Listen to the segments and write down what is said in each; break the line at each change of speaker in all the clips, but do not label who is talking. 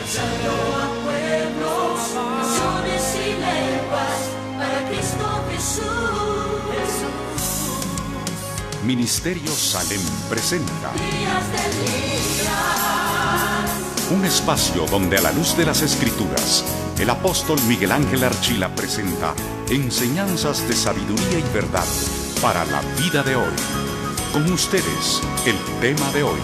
Santo a pueblos, naciones y lenguas, para Cristo Jesús.
Ministerio Salem presenta
Días del día.
un espacio donde a la luz de las Escrituras, el apóstol Miguel Ángel Archila presenta enseñanzas de sabiduría y verdad para la vida de hoy. Con ustedes, el tema de hoy.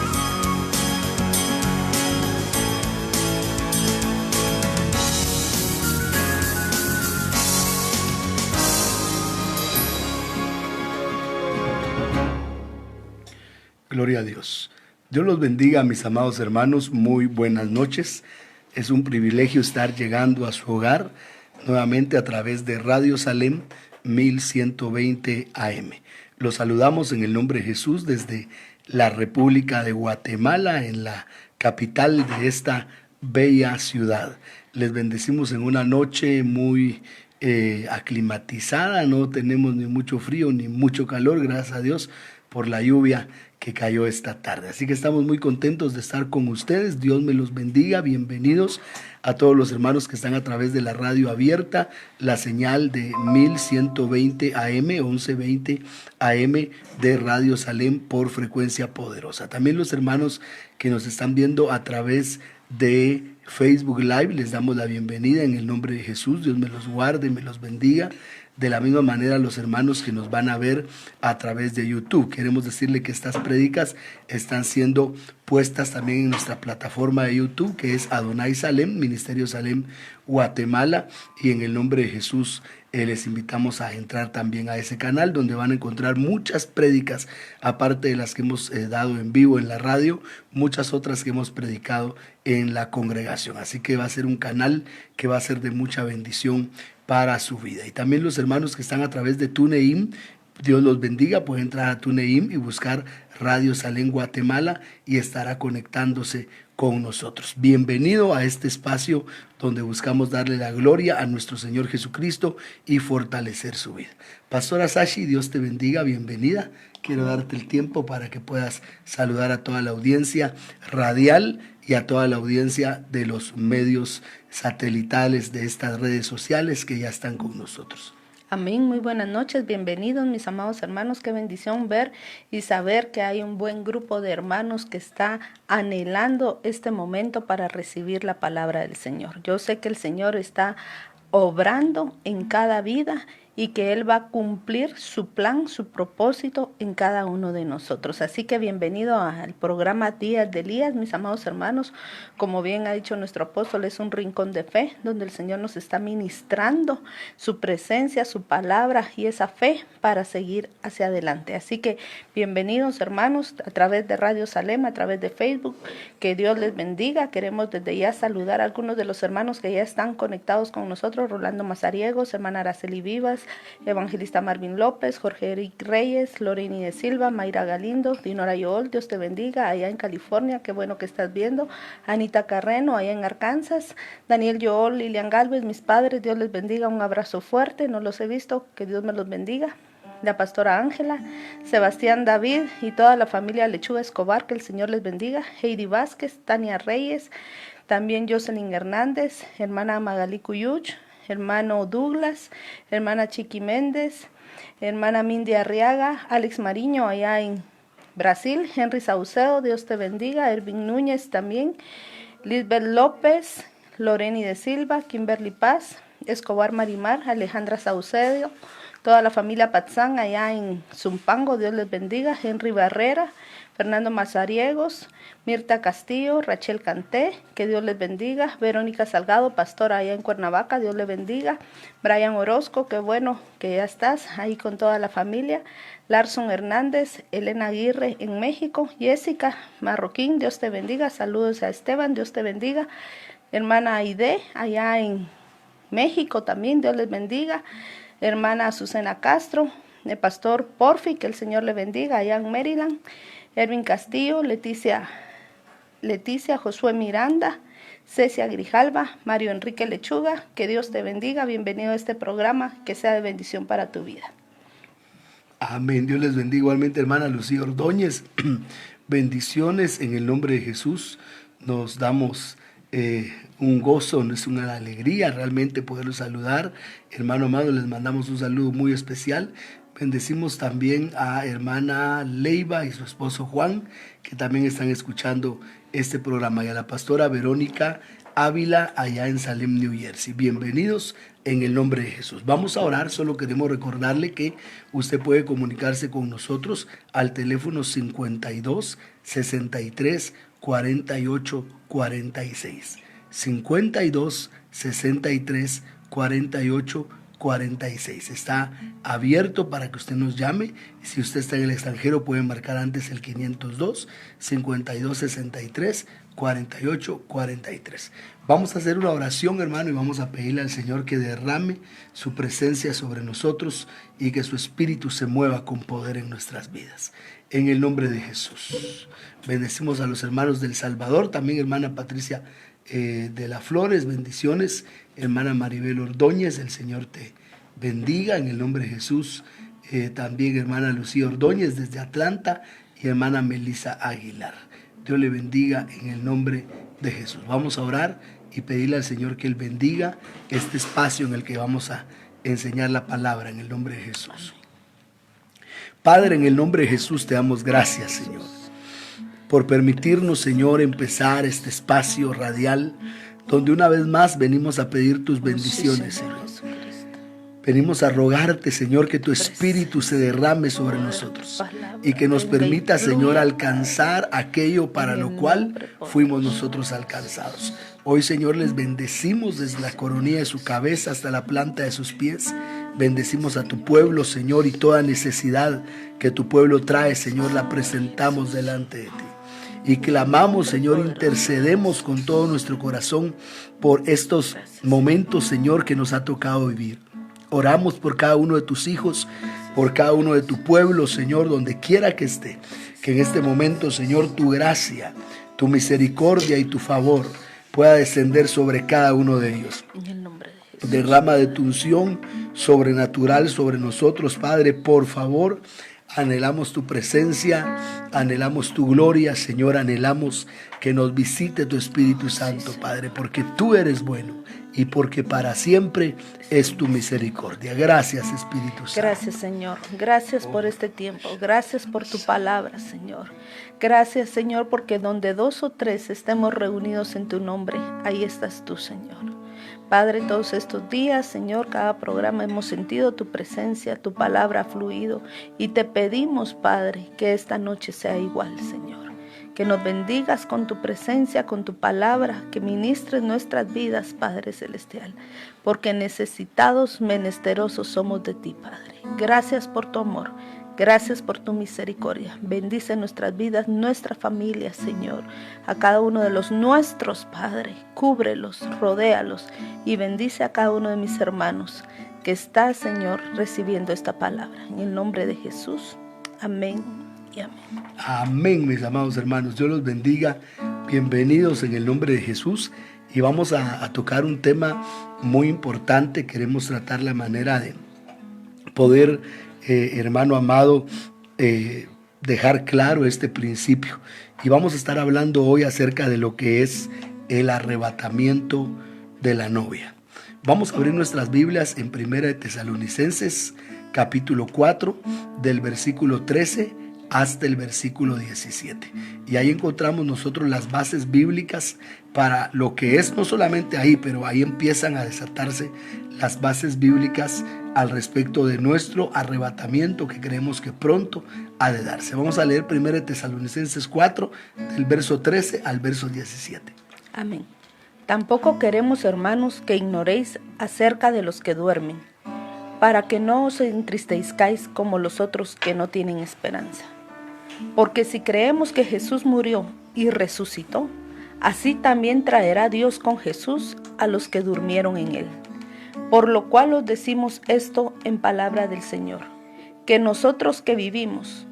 Gloria a Dios. Dios los bendiga, mis amados hermanos. Muy buenas noches. Es un privilegio estar llegando a su hogar nuevamente a través de Radio Salem 1120 AM. Los saludamos en el nombre de Jesús desde la República de Guatemala, en la capital de esta bella ciudad. Les bendecimos en una noche muy aclimatizada. No tenemos ni mucho frío ni mucho calor, gracias a Dios por la lluvia que cayó esta tarde. Así que estamos muy contentos de estar con ustedes. Dios me los bendiga. Bienvenidos a todos los hermanos que están a través de la radio abierta, la señal de 1120 AM, 1120 AM de Radio Salem por frecuencia poderosa. También los hermanos que nos están viendo a través de Facebook Live, les damos la bienvenida en el nombre de Jesús. Dios me los guarde, me los bendiga. De la misma manera los hermanos que nos van a ver a través de YouTube. Queremos decirle que estas prédicas están siendo puestas también en nuestra plataforma de YouTube, que es Adonai Salem, Ministerio Salem Guatemala, y en el nombre de Jesús les invitamos a entrar también a ese canal, donde van a encontrar muchas prédicas, aparte de las que hemos dado en vivo en la radio, muchas otras que hemos predicado en la congregación. Así que va a ser un canal que va a ser de mucha bendición para su vida. Y también los hermanos que están a través de TuneIn, Dios los bendiga, pueden entrar a TuneIn y buscar Radio Salem Guatemala y estará conectándose con nosotros. Bienvenido a este espacio donde buscamos darle la gloria a nuestro Señor Jesucristo y fortalecer su vida. Pastora Sashi, Dios te bendiga, bienvenida. Quiero darte el tiempo para que puedas saludar a toda la audiencia radial y a toda la audiencia de los medios satelitales de estas redes sociales que ya están con nosotros.
Amén, muy buenas noches, bienvenidos mis amados hermanos, qué bendición ver y saber que hay un buen grupo de hermanos que está anhelando este momento para recibir la palabra del Señor. Yo sé que el Señor está obrando en cada vida y que Él va a cumplir su plan, su propósito en cada uno de nosotros. Así que bienvenido al programa Días de Elías, mis amados hermanos. Como bien ha dicho nuestro apóstol, es un rincón de fe donde el Señor nos está ministrando su presencia, su palabra y esa fe para seguir hacia adelante. Así que bienvenidos hermanos a través de Radio Salem, a través de Facebook. Que Dios les bendiga. Queremos desde ya saludar a algunos de los hermanos que ya están conectados con nosotros. Rolando Mazariegos, hermana Araceli Vivas, Evangelista Marvin López, Jorge Eric Reyes, Loreni de Silva, Mayra Galindo, Dinora Yool, Dios te bendiga, allá en California, qué bueno que estás viendo, Anita Carreno, allá en Arkansas, Daniel Yool, Lilian Galvez, mis padres, Dios les bendiga, un abrazo fuerte, no los he visto, que Dios me los bendiga. La pastora Ángela, Sebastián David y toda la familia Lechuga Escobar, que el Señor les bendiga, Heidi Vázquez, Tania Reyes, también Jocelyn Hernández, hermana Magalí Cuyuch, hermano Douglas, hermana Chiqui Méndez, hermana Mindy Arriaga, Alex Mariño allá en Brasil, Henry Saucedo, Dios te bendiga, Ervin Núñez también, Lisbeth López, Loreni de Silva, Kimberly Paz, Escobar Marimar, Alejandra Saucedo, toda la familia Patzán allá en Zumpango, Dios les bendiga, Henry Barrera, Fernando Mazariegos, Mirta Castillo, Rachel Canté, que Dios les bendiga, Verónica Salgado, pastora allá en Cuernavaca, Dios les bendiga, Brian Orozco, qué bueno que ya estás ahí con toda la familia, Larson Hernández, Elena Aguirre en México, Jessica Marroquín, Dios te bendiga, saludos a Esteban, Dios te bendiga, hermana Aide, allá en México también, Dios les bendiga, hermana Azucena Castro, el pastor Porfi, que el Señor le bendiga, allá en Maryland, Erwin Castillo, Leticia Josué Miranda, Cecia Grijalva, Mario Enrique Lechuga, que Dios te bendiga, bienvenido a este programa, que sea de bendición para tu vida.
Amén, Dios les bendiga igualmente, hermana Lucía Ordóñez, bendiciones en el nombre de Jesús, nos damos un gozo, es una alegría realmente poderlos saludar. Hermano amado, les mandamos un saludo muy especial. Bendecimos también a hermana Leiva y su esposo Juan, que también están escuchando este programa, y a la pastora Verónica Ávila allá en Salem, New Jersey. Bienvenidos en el nombre de Jesús. Vamos a orar. Solo queremos recordarle que usted puede comunicarse con nosotros al teléfono 52 63 48 46. 52 63 48 46. Está abierto para que usted nos llame. Si usted está en el extranjero, puede marcar antes el 502 52 63 48 43. Vamos a hacer una oración, hermano, y vamos a pedirle al Señor que derrame su presencia sobre nosotros y que su espíritu se mueva con poder en nuestras vidas. En el nombre de Jesús. Bendecimos a los hermanos del Salvador, también hermana Patricia de las Flores, bendiciones. Hermana Maribel Ordóñez, el Señor te bendiga en el nombre de Jesús. También hermana Lucía Ordóñez desde Atlanta y hermana Melissa Aguilar. Dios le bendiga en el nombre de Jesús. Vamos a orar y pedirle al Señor que Él bendiga este espacio en el que vamos a enseñar la palabra en el nombre de Jesús. Padre, en el nombre de Jesús te damos gracias, Señor, por permitirnos, Señor, empezar este espacio radial donde una vez más venimos a pedir tus bendiciones, Señor. Venimos a rogarte, Señor, que tu espíritu se derrame sobre nosotros y que nos permita, Señor, alcanzar aquello para lo cual fuimos nosotros alcanzados. Hoy, Señor, les bendecimos desde la coronilla de su cabeza hasta la planta de sus pies. Bendecimos a tu pueblo, Señor, y toda necesidad que tu pueblo trae, Señor, la presentamos delante de ti. Y clamamos, Señor, intercedemos con todo nuestro corazón por estos momentos, Señor, que nos ha tocado vivir. Oramos por cada uno de tus hijos, por cada uno de tu pueblo, Señor, donde quiera que esté. Que en este momento, Señor, tu gracia, tu misericordia y tu favor pueda descender sobre cada uno de ellos.
En el nombre de Jesús.
Derrama de tu unción sobrenatural sobre nosotros, Padre, por favor. Anhelamos tu presencia, anhelamos tu gloria, Señor, anhelamos que nos visite tu Espíritu Santo, Padre, porque tú eres bueno y porque para siempre es tu misericordia. Gracias, Espíritu Santo.
Gracias, Señor. Gracias por este tiempo. Gracias por tu palabra, Señor. Gracias, Señor, porque donde 2 o 3 estemos reunidos en tu nombre, ahí estás tú, Señor. Padre, todos estos días, Señor, cada programa hemos sentido tu presencia, tu palabra ha fluido y te pedimos, Padre, que esta noche sea igual, Señor. Que nos bendigas con tu presencia, con tu palabra, que ministres nuestras vidas, Padre Celestial, porque necesitados, menesterosos somos de ti, Padre. Gracias por tu amor. Gracias por tu misericordia. Bendice nuestras vidas, nuestra familia, Señor. A cada uno de los nuestros, Padre. Cúbrelos, rodéalos y bendice a cada uno de mis hermanos que está, Señor, recibiendo esta palabra. En el nombre de Jesús. Amén y amén.
Amén, mis amados hermanos. Dios los bendiga. Bienvenidos en el nombre de Jesús. Y vamos a tocar un tema muy importante. Queremos tratar la manera de poder, hermano amado, dejar claro este principio. Y vamos a estar hablando hoy acerca de lo que es el arrebatamiento de la novia. Vamos a abrir nuestras Biblias en 1 de Tesalonicenses, capítulo 4, del versículo 13 hasta el versículo 17. Y ahí encontramos nosotros las bases bíblicas para lo que es, no solamente ahí, pero ahí empiezan a desatarse las bases bíblicas al respecto de nuestro arrebatamiento que creemos que pronto ha de darse. Vamos a leer 1 de Tesalonicenses 4, del verso 13 al verso 17.
Amén. Tampoco queremos, hermanos, que ignoréis acerca de los que duermen, para que no os entristezcáis como los otros que no tienen esperanza. Porque si creemos que Jesús murió y resucitó, así también traerá Dios con Jesús a los que durmieron en él. Por lo cual os decimos esto en palabra del Señor, que nosotros que vivimos,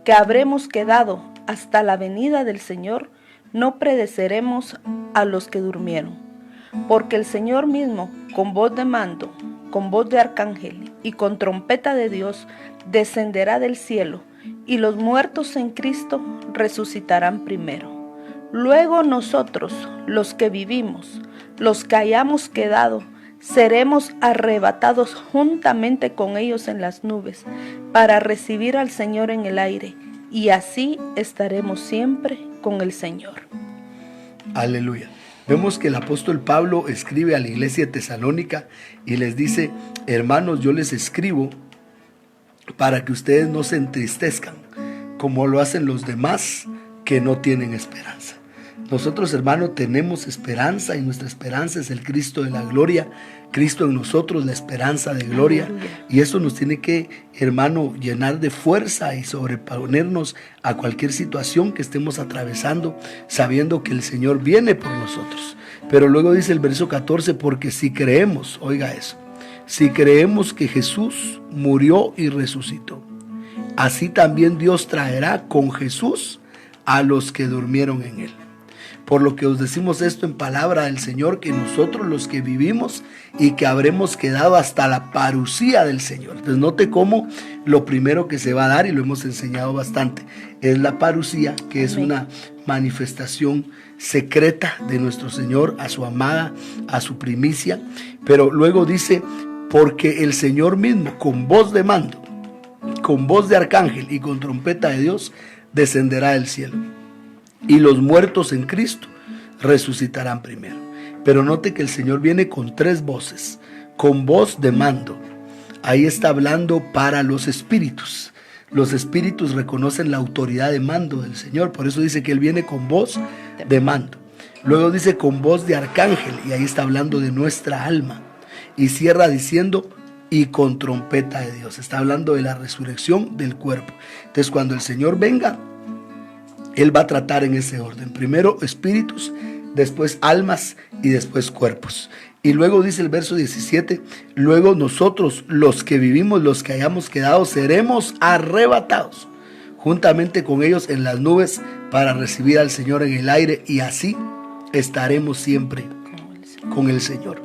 que habremos quedado hasta la venida del Señor, no precederemos a los que durmieron. Porque el Señor mismo, con voz de mando, con voz de arcángel y con trompeta de Dios, descenderá del cielo, y los muertos en Cristo resucitarán primero. Luego nosotros, los que vivimos, los que hayamos quedado, seremos arrebatados juntamente con ellos en las nubes, para recibir al Señor en el aire, y así estaremos siempre con el Señor.
Aleluya. Vemos que el apóstol Pablo escribe a la iglesia de Tesalónica y les dice: hermanos, yo les escribo para que ustedes no se entristezcan como lo hacen los demás que no tienen esperanza. Nosotros, hermano, tenemos esperanza, y nuestra esperanza es el Cristo de la gloria, Cristo en nosotros, la esperanza de gloria.
Aleluya.
Y eso nos tiene que, hermano, llenar de fuerza y sobreponernos a cualquier situación que estemos atravesando, sabiendo que el Señor viene por nosotros. Pero luego dice el verso 14, porque si creemos, oiga eso, si creemos que Jesús murió y resucitó, así también Dios traerá con Jesús a los que durmieron en él. Por lo que os decimos esto en palabra del Señor, que nosotros los que vivimos y que habremos quedado hasta la parucía del Señor. Entonces note cómo lo primero que se va a dar, y lo hemos enseñado bastante, es la parucía, que es una manifestación secreta de nuestro Señor a su amada, a su primicia. Pero luego dice, porque el Señor mismo, con voz de mando, con voz de arcángel y con trompeta de Dios, descenderá del cielo, y los muertos en Cristo resucitarán primero. Pero note que el Señor viene con 3 voces, con voz de mando. Ahí está hablando para los espíritus. Los espíritus reconocen la autoridad de mando del Señor, por eso dice que Él viene con voz de mando. Luego dice con voz de arcángel, y ahí está hablando de nuestra alma. Y cierra diciendo, y con trompeta de Dios. Está hablando de la resurrección del cuerpo. Entonces, cuando el Señor venga, Él va a tratar en ese orden. Primero espíritus, después almas y después cuerpos. Y luego dice el verso 17, luego nosotros, los que vivimos, los que hayamos quedado, seremos arrebatados juntamente con ellos en las nubes para recibir al Señor en el aire, y así estaremos siempre con el Señor.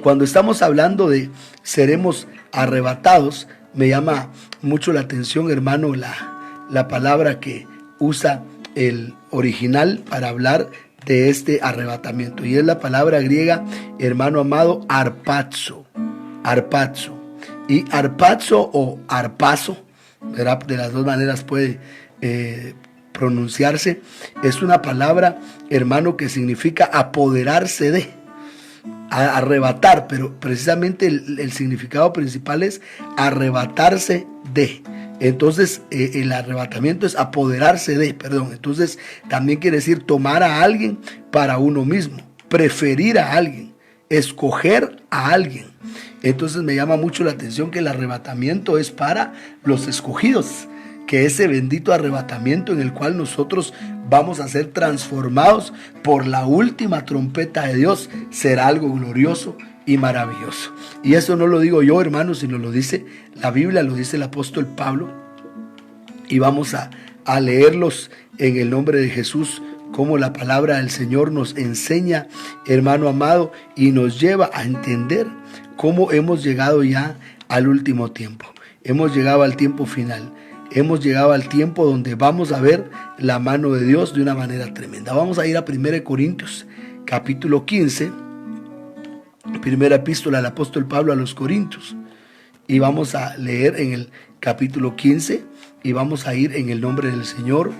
Cuando estamos hablando de seremos arrebatados, me llama mucho la atención, hermano, la palabra que usa el original para hablar de este arrebatamiento, y es la palabra griega, hermano amado, arpazo. Y arpazo o arpazo, ¿verdad? De las dos maneras puede pronunciarse. Es una palabra, hermano, que significa apoderarse de, arrebatar, pero precisamente el significado principal es arrebatarse de. Entonces el arrebatamiento es apoderarse de, entonces también quiere decir tomar a alguien para uno mismo, preferir a alguien, escoger a alguien. Entonces me llama mucho la atención que el arrebatamiento es para los escogidos, que ese bendito arrebatamiento en el cual nosotros vamos a ser transformados por la última trompeta de Dios será algo glorioso y maravilloso. Y eso no lo digo yo, hermanos, sino lo dice la Biblia, lo dice el apóstol Pablo, y vamos a leerlos en el nombre de Jesús, como la palabra del Señor nos enseña, hermano amado, y nos lleva a entender cómo hemos llegado ya al último tiempo. Hemos llegado al tiempo final. Hemos llegado al tiempo donde vamos a ver la mano de Dios de una manera tremenda. Vamos a ir a 1 Corintios, capítulo 15, primera epístola del apóstol Pablo a los Corintios. Y vamos a leer en el capítulo 15 y vamos a ir en el nombre del Señor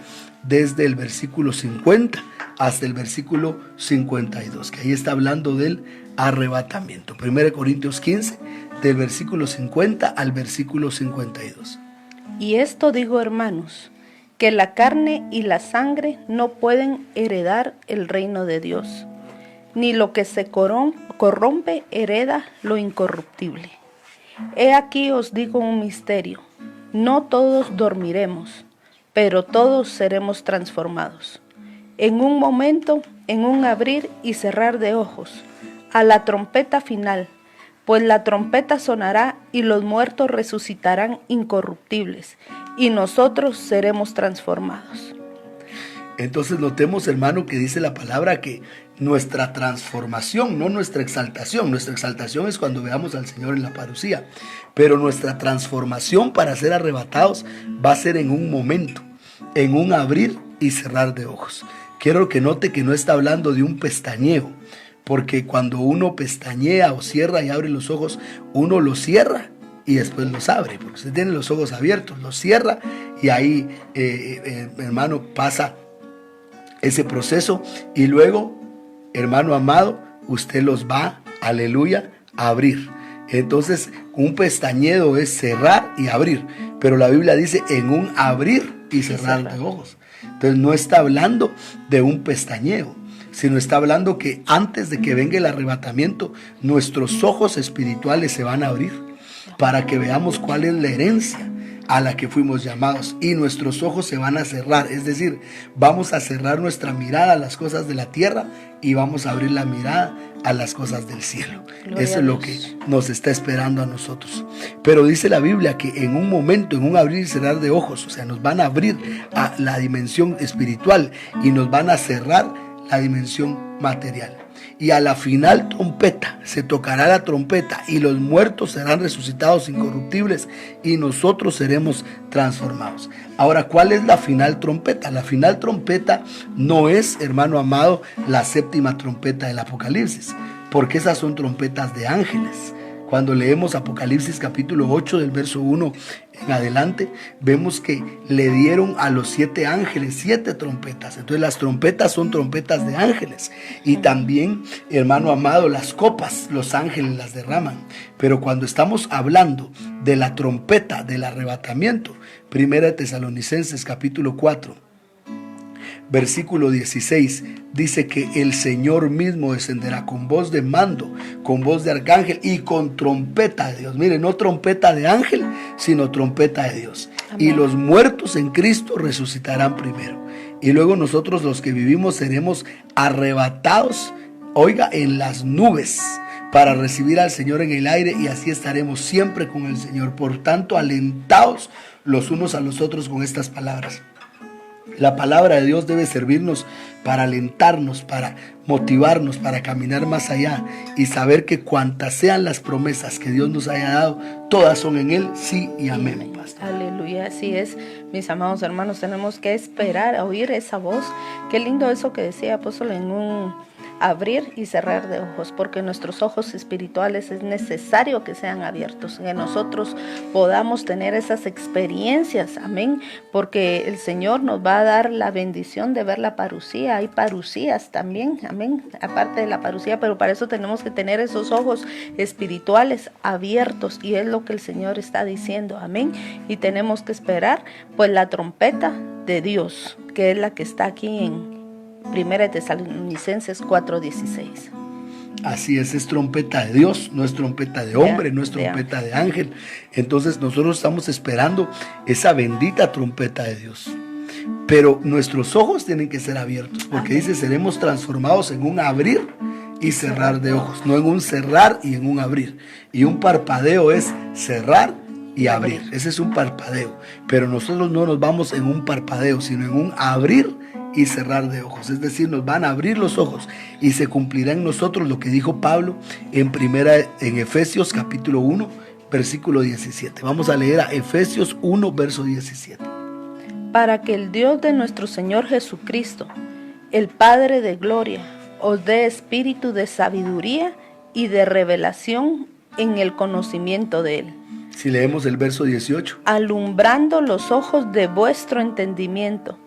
desde el versículo 50 hasta el versículo 52, que ahí está hablando del arrebatamiento. 1 Corintios 15, del versículo 50 al versículo 52.
Y esto digo, hermanos, que la carne y la sangre no pueden heredar el reino de Dios, ni lo que se corrompe hereda lo incorruptible. He aquí os digo un misterio: no todos dormiremos, pero todos seremos transformados. En un momento, en un abrir y cerrar de ojos, a la trompeta final, pues la trompeta sonará y los muertos resucitarán incorruptibles, y nosotros seremos transformados.
Entonces notemos, hermano, que dice la palabra que nuestra transformación, no nuestra exaltación es cuando veamos al Señor en la parucía, pero nuestra transformación para ser arrebatados va a ser en un momento, en un abrir y cerrar de ojos. Quiero que note que no está hablando de un pestañeo, porque cuando uno pestañea o cierra y abre los ojos, uno los cierra y después los abre, porque usted tiene los ojos abiertos, los cierra y ahí, hermano, pasa ese proceso y luego, hermano amado, usted los va, aleluya, a abrir. Entonces, un pestañeo es cerrar y abrir, pero la Biblia dice en un abrir y cerrar de ojos. Entonces, no está hablando de un pestañeo, sino está hablando que antes de que venga el arrebatamiento, nuestros ojos espirituales se van a abrir para que veamos cuál es la herencia a la que fuimos llamados, y nuestros ojos se van a cerrar, es decir, vamos a cerrar nuestra mirada a las cosas de la tierra y vamos a abrir la mirada a las cosas del cielo.
Gloria
Eso
a
es lo
Dios.
que nos está esperando a nosotros. Pero dice la Biblia que en un momento, en un abrir y cerrar de ojos, o sea, nos van a abrir a la dimensión espiritual y nos van a cerrar la dimensión material. Y a la final trompeta, se tocará la trompeta y los muertos serán resucitados incorruptibles y nosotros seremos transformados. Ahora, ¿cuál es la final trompeta? La final trompeta no es, hermano amado, la séptima trompeta del Apocalipsis, porque esas son trompetas de ángeles. Cuando leemos Apocalipsis capítulo 8 del verso 1 en adelante, vemos que le dieron a los 7 ángeles 7 trompetas. Entonces las trompetas son trompetas de ángeles. Y también, hermano amado, las copas, los ángeles las derraman. Pero cuando estamos hablando de la trompeta del arrebatamiento, 1 Tesalonicenses capítulo 4, versículo 16, dice que el Señor mismo descenderá con voz de mando, con voz de arcángel y con trompeta de Dios. Mire, no trompeta de ángel, sino trompeta de Dios. Amén. Y los muertos en Cristo resucitarán primero. Y luego nosotros los que vivimos seremos arrebatados, oiga, en las nubes, para recibir al Señor en el aire, y así estaremos siempre con el Señor. Por tanto, alentaos los unos a los otros con estas palabras. La palabra de Dios debe servirnos para alentarnos, para motivarnos, para caminar más allá y saber que cuantas sean las promesas que Dios nos haya dado, todas son en Él, sí y amén. Pastor.
Aleluya, así es, mis amados hermanos, tenemos que esperar a oír esa voz. Qué lindo eso que decía apóstol, en un abrir y cerrar de ojos, porque nuestros ojos espirituales es necesario que sean abiertos, que nosotros podamos tener esas experiencias, amén, porque el Señor nos va a dar la bendición de ver la parucía. Hay parucías también, amén, aparte de la parucía, pero para eso tenemos que tener esos ojos espirituales abiertos, y es lo que el Señor está diciendo, amén, y tenemos que esperar pues la trompeta de Dios, que es la que está aquí en 1 Tesalonicenses 4:16.
Así es trompeta de Dios, no es trompeta de hombre, no es trompeta de ángel. Entonces nosotros estamos esperando esa bendita trompeta de Dios. Pero nuestros ojos tienen que ser abiertos, porque dice, seremos transformados en un abrir y cerrar de ojos, no en un cerrar y en un abrir. Y un parpadeo es cerrar y abrir. Ese es un parpadeo. Pero nosotros no nos vamos en un parpadeo, sino en un abrir y cerrar de ojos. Es decir, nos van a abrir los ojos y se cumplirá en nosotros lo que dijo Pablo en Efesios capítulo 1, versículo 17. Vamos a leer a Efesios 1, verso 17.
Para que el Dios de nuestro Señor Jesucristo, el Padre de gloria, os dé espíritu de sabiduría y de revelación en el conocimiento de Él.
Si leemos el verso 18.
Alumbrando los ojos de vuestro entendimiento,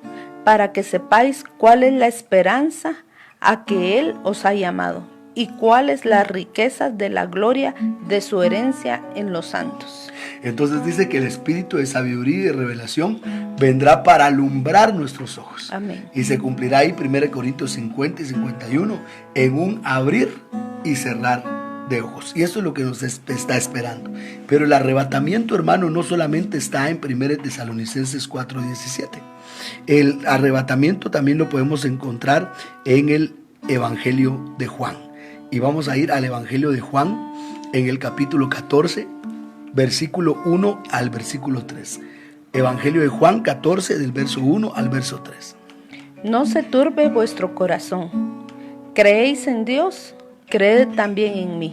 para que sepáis cuál es la esperanza a que Él os ha llamado, y cuáles las riquezas de la gloria de su herencia en los santos.
Entonces dice que el espíritu de sabiduría y de revelación vendrá para alumbrar nuestros ojos.
Amén.
Y se cumplirá ahí 1 Corintios 50 y 51 en un abrir y cerrar de ojos. Y eso es lo que nos está esperando. Pero el arrebatamiento, hermano, no solamente está en 1 Tesalonicenses 4:17. El arrebatamiento también lo podemos encontrar en el Evangelio de Juan. Y vamos a ir al Evangelio de Juan en el capítulo 14, versículo 1 al versículo 3. Evangelio de Juan 14, del verso 1 al verso 3.
No se turbe vuestro corazón. ¿Creéis en Dios? Creed también en mí.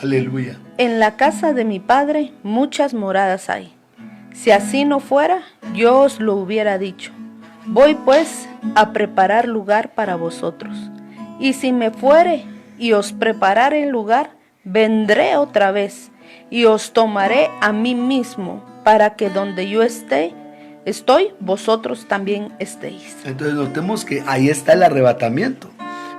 Aleluya.
En la casa de mi Padre muchas moradas hay. Si así no fuera, yo os lo hubiera dicho. Voy pues a preparar lugar para vosotros. Y si me fuere y os preparare el lugar, vendré otra vez y os tomaré a mí mismo, para que donde yo estoy, vosotros también estéis.
Entonces notemos que ahí está el arrebatamiento,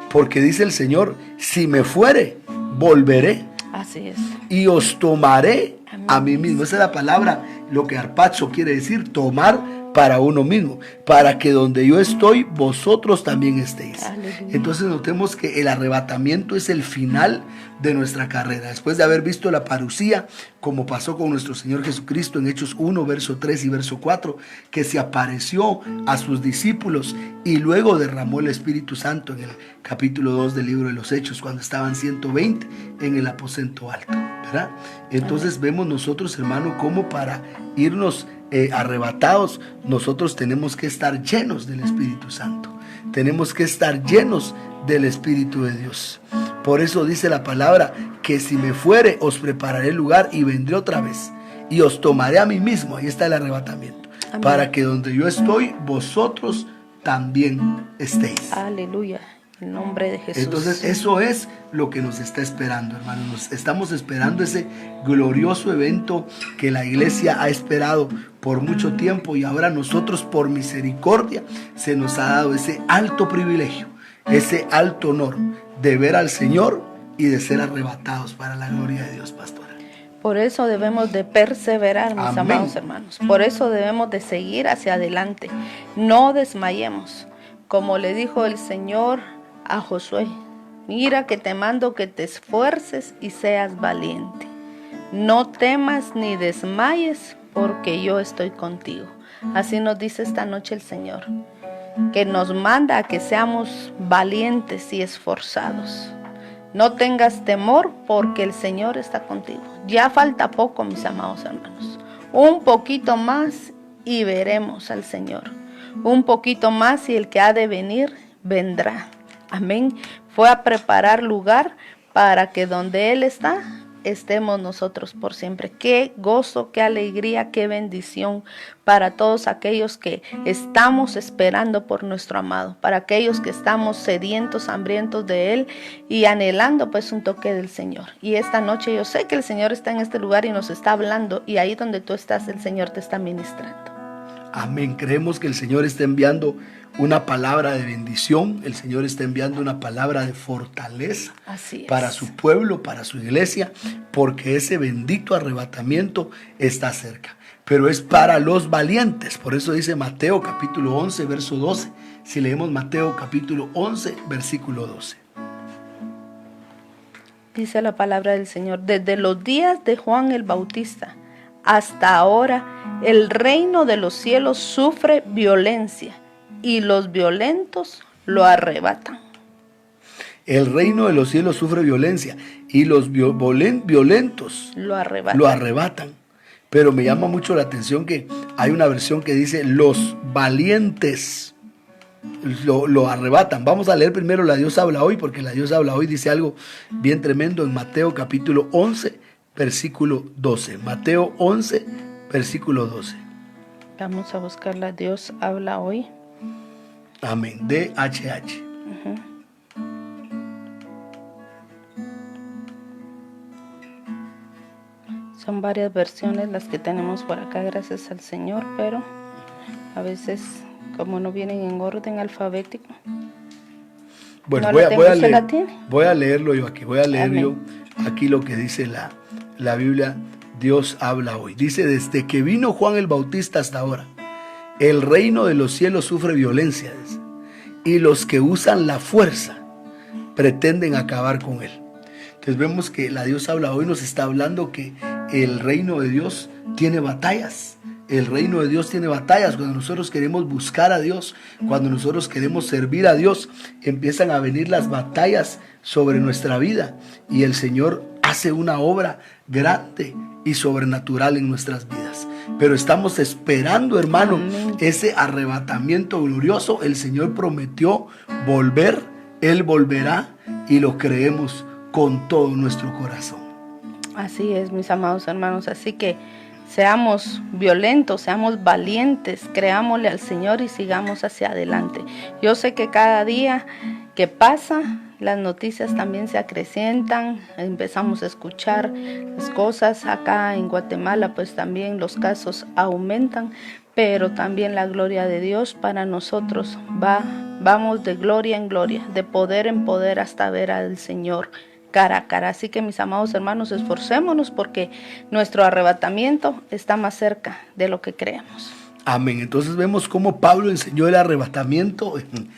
porque dice el Señor, si me fuere, volveré.
Así es.
Y os tomaré a mí mismo. Esa es la palabra, lo que arpazo quiere decir, tomar para uno mismo, para que donde yo estoy, vosotros también estéis.
Aleluya.
Entonces notemos que el arrebatamiento es el final de nuestra carrera. Después de haber visto la parucía, como pasó con nuestro Señor Jesucristo en Hechos 1, verso 3 y verso 4, que se apareció a sus discípulos y luego derramó el Espíritu Santo en el capítulo 2 del libro de los Hechos, cuando estaban 120 en el aposento alto, ¿verdad? Entonces vemos nosotros, hermano, como para irnos arrebatados, nosotros tenemos que estar llenos del Espíritu Santo. Tenemos que estar llenos del Espíritu de Dios. Por eso dice la palabra que si me fuere, os prepararé el lugar y vendré otra vez y os tomaré a mí mismo. Ahí está el arrebatamiento. Amén. Para que donde yo estoy, vosotros también estéis.
Aleluya. En nombre de Jesús.
Entonces eso es lo que nos está esperando, hermanos. Nos estamos esperando ese glorioso evento que la iglesia ha esperado por mucho tiempo, y ahora nosotros, por misericordia, se nos ha dado ese alto privilegio, ese alto honor de ver al Señor y de ser arrebatados para la gloria de Dios, pastora.
Por eso debemos de perseverar, mis
Amén.
amados hermanos. Por eso debemos de seguir hacia adelante. No desmayemos. Como le dijo el Señor a Josué, mira que te mando que te esfuerces y seas valiente. No temas ni desmayes, porque yo estoy contigo. Así nos dice esta noche el Señor, que nos manda a que seamos valientes y esforzados. No tengas temor, porque el Señor está contigo. Ya falta poco, mis amados hermanos. Un poquito más y veremos al Señor. Un poquito más y el que ha de venir, vendrá. Amén. Fue a preparar lugar para que donde Él está, estemos nosotros por siempre. Qué gozo, qué alegría, qué bendición para todos aquellos que estamos esperando por nuestro amado, para aquellos que estamos sedientos, hambrientos de Él y anhelando pues un toque del Señor. Y esta noche yo sé que el Señor está en este lugar y nos está hablando, y ahí donde tú estás, el Señor te está ministrando.
Amén. Creemos que el Señor está enviando una palabra de bendición, el Señor está enviando una palabra de fortaleza para su pueblo, para su iglesia, porque ese bendito arrebatamiento está cerca. Pero es para los valientes. Por eso dice Mateo capítulo 11, verso 12. Si leemos Mateo capítulo 11, versículo 12.
Dice la palabra del Señor: desde los días de Juan el Bautista hasta ahora, el reino de los cielos sufre violencia, y los violentos lo arrebatan.
El reino de los cielos sufre violencia, y los violentos
lo arrebatan.
Pero me llama mucho la atención que hay una versión que dice los valientes lo arrebatan. Vamos a leer primero la Dios habla hoy, porque la Dios habla hoy dice algo bien tremendo en Mateo capítulo 11, versículo 12. Mateo 11, versículo 12.
Vamos a buscar la Dios habla hoy.
Amén. DHH.
Son varias versiones las que tenemos por acá, gracias al Señor, pero a veces, como no vienen en orden alfabético.
Bueno,
no
voy a leerlo yo aquí. Voy a leer
Amén.
yo aquí lo que dice la Biblia. Dios habla hoy. Dice: desde que vino Juan el Bautista hasta ahora, el reino de los cielos sufre violencia, y los que usan la fuerza pretenden acabar con él. Entonces vemos que la Dios habla hoy nos está hablando que el reino de Dios tiene batallas. El reino de Dios tiene batallas. Cuando nosotros queremos buscar a Dios, cuando nosotros queremos servir a Dios, empiezan a venir las batallas sobre nuestra vida, y el Señor hace una obra grande y sobrenatural en nuestras vidas. Pero estamos esperando, hermano, ese arrebatamiento glorioso. El Señor prometió volver, Él volverá, y lo creemos con todo nuestro corazón.
Así es, mis amados hermanos. Así que seamos violentos, seamos valientes, creámosle al Señor y sigamos hacia adelante. Yo sé que cada día que pasa, las noticias también se acrecientan, empezamos a escuchar las cosas. Acá en Guatemala pues también los casos aumentan, pero también la gloria de Dios para nosotros vamos de gloria en gloria, de poder en poder hasta ver al Señor cara a cara. Así que mis amados hermanos, esforcémonos porque nuestro arrebatamiento está más cerca de lo que creemos.
Amén. Entonces vemos cómo Pablo enseñó el arrebatamiento en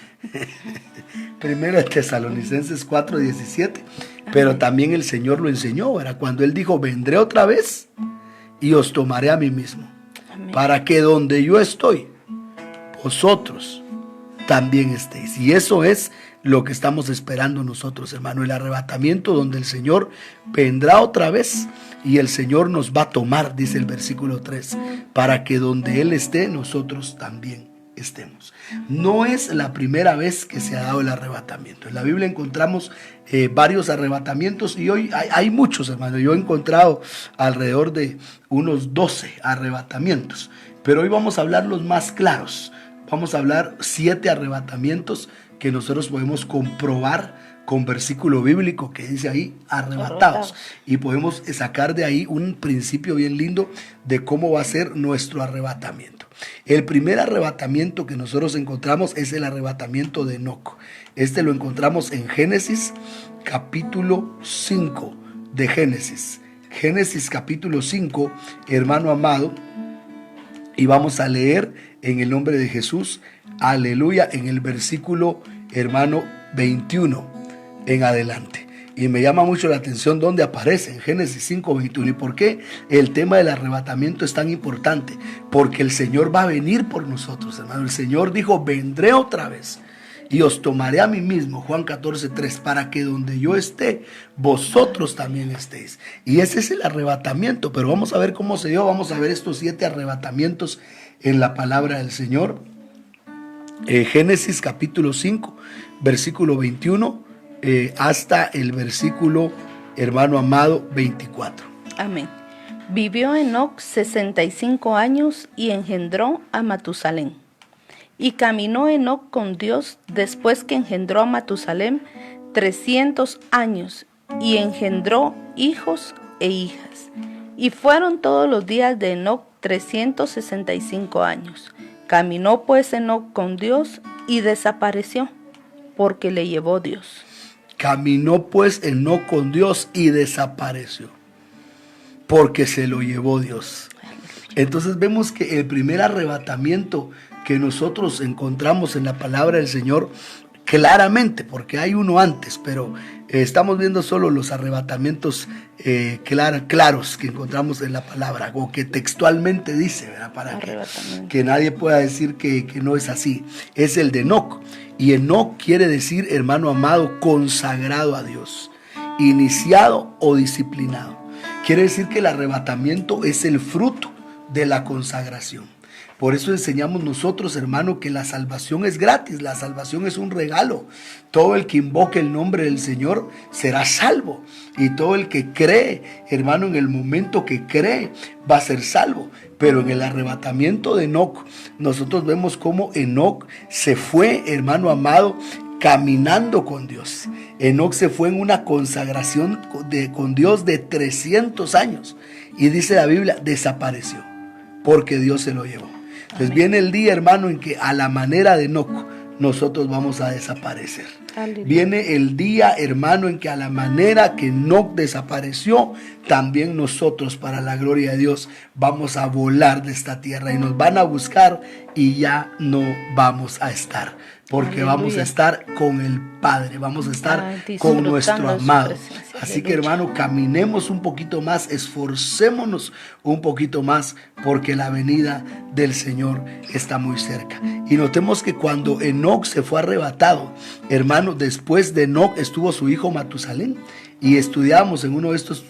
1 Tesalonicenses 4:17, pero también el Señor lo enseñó, ¿verdad? Cuando Él dijo, vendré otra vez y os tomaré a mí mismo,
Amén.
para que donde yo estoy, vosotros también estéis. Y eso es lo que estamos esperando nosotros, hermano, el arrebatamiento donde el Señor vendrá otra vez y el Señor nos va a tomar, dice el versículo 3, para que donde Él esté, nosotros también estemos. No es la primera vez que se ha dado el arrebatamiento. En la Biblia encontramos varios arrebatamientos y hoy hay muchos, hermano. Yo he encontrado alrededor de unos 12 arrebatamientos, pero hoy vamos a hablar los más claros. Vamos a hablar 7 arrebatamientos que nosotros podemos comprobar con versículo bíblico que dice ahí, arrebatados. Y podemos sacar de ahí un principio bien lindo de cómo va a ser nuestro arrebatamiento. El primer arrebatamiento que nosotros encontramos es el arrebatamiento de Enoc. Este lo encontramos en Génesis capítulo 5 de Génesis. Génesis capítulo 5, hermano amado. Y vamos a leer en el nombre de Jesús, aleluya, en el versículo, hermano, 21 en adelante. Y me llama mucho la atención donde aparece en Génesis 5:21. ¿Y por qué el tema del arrebatamiento es tan importante? Porque el Señor va a venir por nosotros, hermano. El Señor dijo, vendré otra vez y os tomaré a mí mismo, Juan 14:3, para que donde yo esté, vosotros también estéis. Y ese es el arrebatamiento, pero vamos a ver cómo se dio. Vamos a ver estos 7 arrebatamientos en la palabra del Señor. Génesis capítulo 5, versículo 21, hasta el versículo, hermano amado, 24.
Amén. Vivió Enoc 65 años y engendró a Matusalén. Y caminó Enoc con Dios después que engendró a Matusalén 300 años y engendró hijos e hijas. Y fueron todos los días de Enoc 365 años. Caminó pues Enoc con Dios y desapareció, porque le llevó Dios.
Caminó pues Enoc con Dios y desapareció, porque se lo llevó Dios. Entonces vemos que el primer arrebatamiento que nosotros encontramos en la palabra del Señor, claramente, porque hay uno antes, pero estamos viendo solo los arrebatamientos claros que encontramos en la palabra, o que textualmente dice, ¿verdad? Para que nadie pueda decir que no es así. Es el de Enoc, y Enoc quiere decir, hermano amado, consagrado a Dios, iniciado o disciplinado. Quiere decir que el arrebatamiento es el fruto de la consagración. Por eso enseñamos nosotros, hermano, que la salvación es gratis, la salvación es un regalo. Todo el que invoque el nombre del Señor será salvo. Y todo el que cree, hermano, en el momento que cree, va a ser salvo. Pero en el arrebatamiento de Enoc, nosotros vemos cómo Enoc se fue, hermano amado, caminando con Dios. Enoc se fue en una consagración con Dios de 300 años. Y dice la Biblia, desapareció, porque Dios se lo llevó. Entonces viene el día, hermano, en que a la manera de Enoc nosotros vamos a desaparecer. Aleluya. Viene el día, hermano, en que a la manera que Enoc desapareció, también nosotros, para la gloria de Dios, vamos a volar de esta tierra y nos van a buscar y ya no vamos a estar. Porque aleluya, vamos a estar con el Padre, vamos a estar con nuestro amado. Así que, hermano, caminemos un poquito más, esforcémonos un poquito más, porque la venida del Señor está muy cerca. Y notemos que cuando Enoc se fue arrebatado, hermano, después de Enoc estuvo su hijo Matusalén. Y estudiamos en uno de estos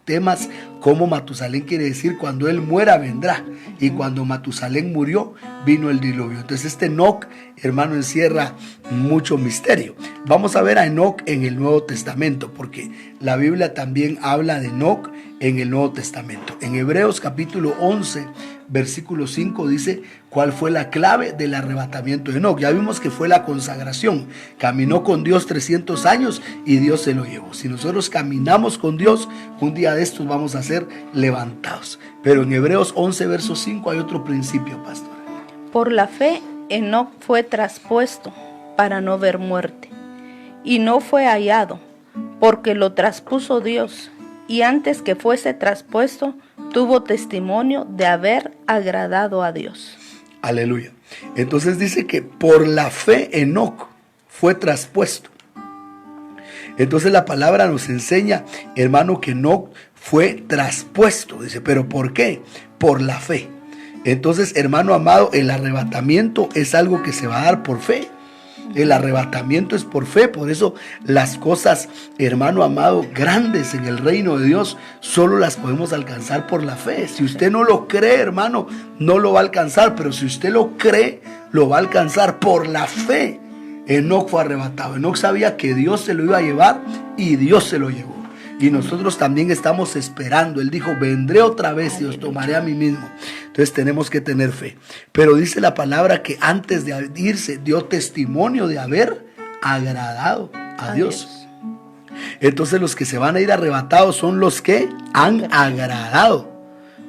temas cómo Matusalén quiere decir cuando él muera vendrá. Y cuando Matusalén murió, vino el diluvio. Entonces este Enoc, hermano, encierra mucho misterio. Vamos a ver a Enoc en el Nuevo Testamento, porque la Biblia también habla de Enoc en el Nuevo Testamento. En Hebreos capítulo 11, versículo 5 dice cuál fue la clave del arrebatamiento de Enoc. Ya vimos que fue la consagración. Caminó con Dios 300 años y Dios se lo llevó. Si nosotros caminamos con Dios, un día de estos vamos a ser levantados. Pero en Hebreos 11, verso 5 hay otro principio, pastora.
Por la fe, Enoc fue traspuesto para no ver muerte, y no fue hallado, porque lo traspuso Dios, y antes que fuese traspuesto, tuvo testimonio de haber agradado a Dios.
Aleluya. Entonces dice que por la fe Enoc fue traspuesto. Entonces la palabra nos enseña, hermano, que Enoc fue traspuesto. Dice, ¿pero por qué? Por la fe. Entonces, hermano amado, el arrebatamiento es algo que se va a dar por fe. El arrebatamiento es por fe. Por eso las cosas, hermano amado, grandes en el reino de Dios, solo las podemos alcanzar por la fe. Si usted no lo cree, hermano, no lo va a alcanzar. Pero si usted lo cree, lo va a alcanzar por la fe. Enoc fue arrebatado. Enoc sabía que Dios se lo iba a llevar y Dios se lo llevó. Y nosotros también estamos esperando. Él dijo, vendré otra vez y os tomaré a mí mismo. Entonces tenemos que tener fe. Pero dice la palabra que antes de irse dio testimonio de haber agradado a Dios. Entonces los que se van a ir arrebatados son los que han agradado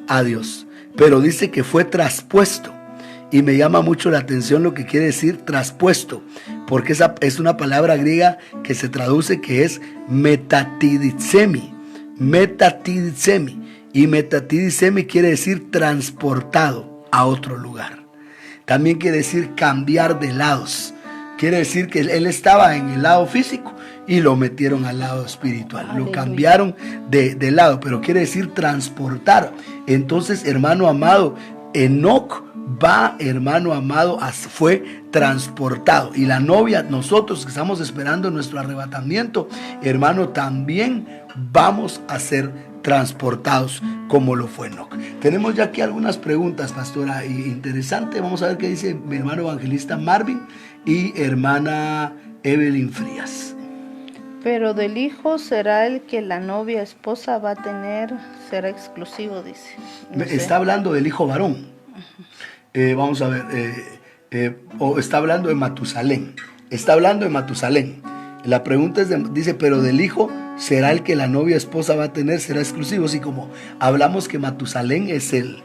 a Dios. Pero dice que fue traspuesto. Y me llama mucho la atención lo que quiere decir traspuesto, porque esa es una palabra griega que se traduce que es metatiditsemi. Metatiditsemi. Y metatiditsemi quiere decir transportado a otro lugar. También quiere decir cambiar de lados. Quiere decir que él estaba en el lado físico y lo metieron al lado espiritual. Aleluya. Lo cambiaron de lado, pero quiere decir transportar. Entonces, hermano amado, Enoc va, hermano amado, fue transportado. Y la novia, nosotros que estamos esperando nuestro arrebatamiento, hermano, también vamos a ser transportados como lo fue Enoc. Tenemos ya aquí algunas preguntas, pastora, interesante. Vamos a ver qué dice mi hermano evangelista Marvin y hermana Evelyn Frías.
Pero del hijo será el que la novia esposa va a tener, será exclusivo, dice. No sé.
Está hablando del hijo varón. Vamos a ver, o está hablando de Matusalén. Está hablando de Matusalén. La pregunta es, dice, pero del hijo será el que la novia esposa va a tener, será exclusivo. Así como hablamos que Matusalén es el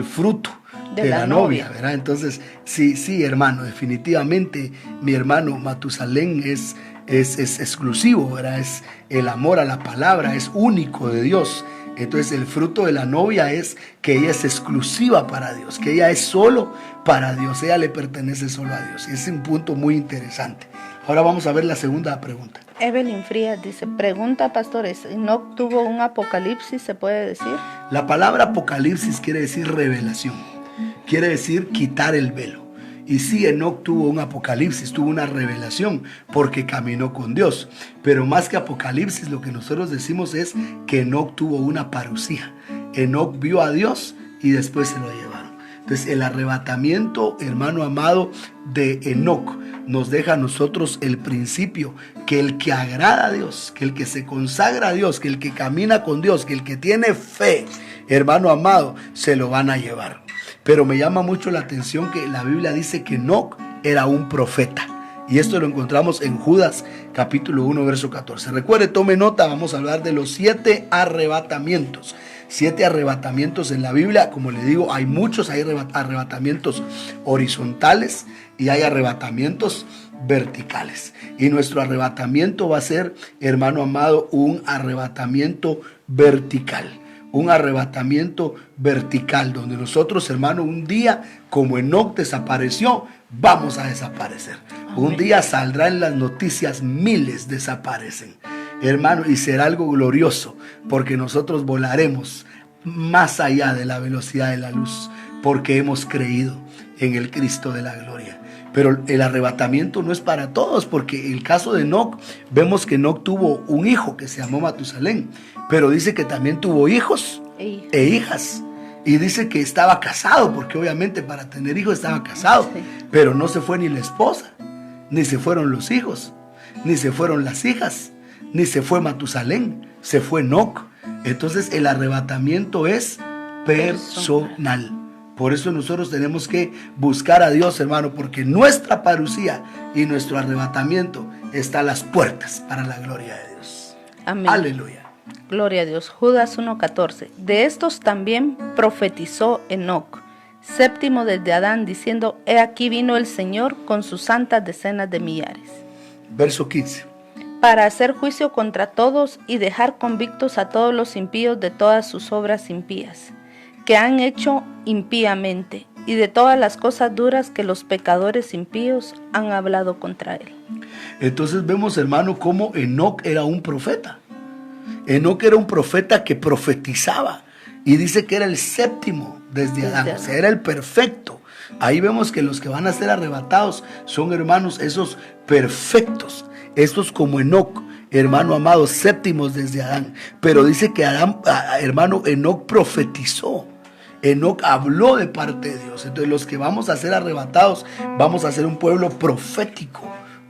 fruto de la novia, ¿verdad? Entonces, sí, hermano, definitivamente mi hermano Matusalén es exclusivo, ¿verdad? Es el amor a la palabra, es único de Dios. Entonces el fruto de la novia es que ella es exclusiva para Dios, que ella es solo para Dios, ella le pertenece solo a Dios. Y es un punto muy interesante. Ahora vamos a ver la segunda pregunta.
Evelyn Frías dice, pregunta, pastores, ¿no tuvo un apocalipsis, se puede decir?
La palabra apocalipsis quiere decir revelación, quiere decir quitar el velo. Y sí, Enoc tuvo un apocalipsis, tuvo una revelación, porque caminó con Dios. Pero más que apocalipsis, lo que nosotros decimos es que Enoc tuvo una parusía. Enoc vio a Dios y después se lo llevaron. Entonces, el arrebatamiento, hermano amado, de Enoc nos deja a nosotros el principio que el que agrada a Dios, que el que se consagra a Dios, que el que camina con Dios, que el que tiene fe, hermano amado, se lo van a llevar. Pero me llama mucho la atención que la Biblia dice que Enoc era un profeta. Y esto lo encontramos en Judas capítulo 1, verso 14. Recuerde, tome nota, vamos a hablar de los 7 arrebatamientos. 7 arrebatamientos en la Biblia. Como le digo, hay muchos, hay arrebatamientos horizontales y hay arrebatamientos verticales. Y nuestro arrebatamiento va a ser, hermano amado, un arrebatamiento vertical. Un arrebatamiento vertical, donde nosotros, hermano, un día, como Enoc desapareció, vamos a desaparecer. Amén. Un día saldrá en las noticias, miles desaparecen, hermano, y será algo glorioso, porque nosotros volaremos más allá de la velocidad de la luz, porque hemos creído en el Cristo de la gloria. Pero el arrebatamiento no es para todos, porque el caso de Enoc, vemos que Enoc tuvo un hijo que se llamó Matusalén, pero dice que también tuvo hijos e hijas. Y dice que estaba casado, porque obviamente para tener hijos estaba casado, pero no se fue ni la esposa, ni se fueron los hijos, ni se fueron las hijas, ni se fue Matusalén, se fue Enoc. Entonces el arrebatamiento es personal. Por eso nosotros tenemos que buscar a Dios, hermano, porque nuestra parucía y nuestro arrebatamiento está a las puertas para la gloria de Dios.
Amén.
Aleluya.
Gloria a Dios. Judas 1:14. De estos también profetizó Enoc, séptimo desde Adán, diciendo: He aquí vino el Señor con sus santas decenas de millares,
Verso 15.
para hacer juicio contra todos y dejar convictos a todos los impíos de todas sus obras impías, que han hecho impíamente, y de todas las cosas duras que los pecadores impíos han hablado contra él.
Entonces vemos, hermano, cómo Enoc era un profeta. Enoc era un profeta que profetizaba, y dice que era el séptimo desde Adán, o sea, era el perfecto. Ahí vemos que los que van a ser arrebatados son, hermanos, esos perfectos, estos como Enoc, hermano amado, séptimos desde Adán. Pero dice que Adán, hermano, Enoc profetizó. Enoc habló de parte de Dios. Entonces los que vamos a ser arrebatados vamos a ser un pueblo profético,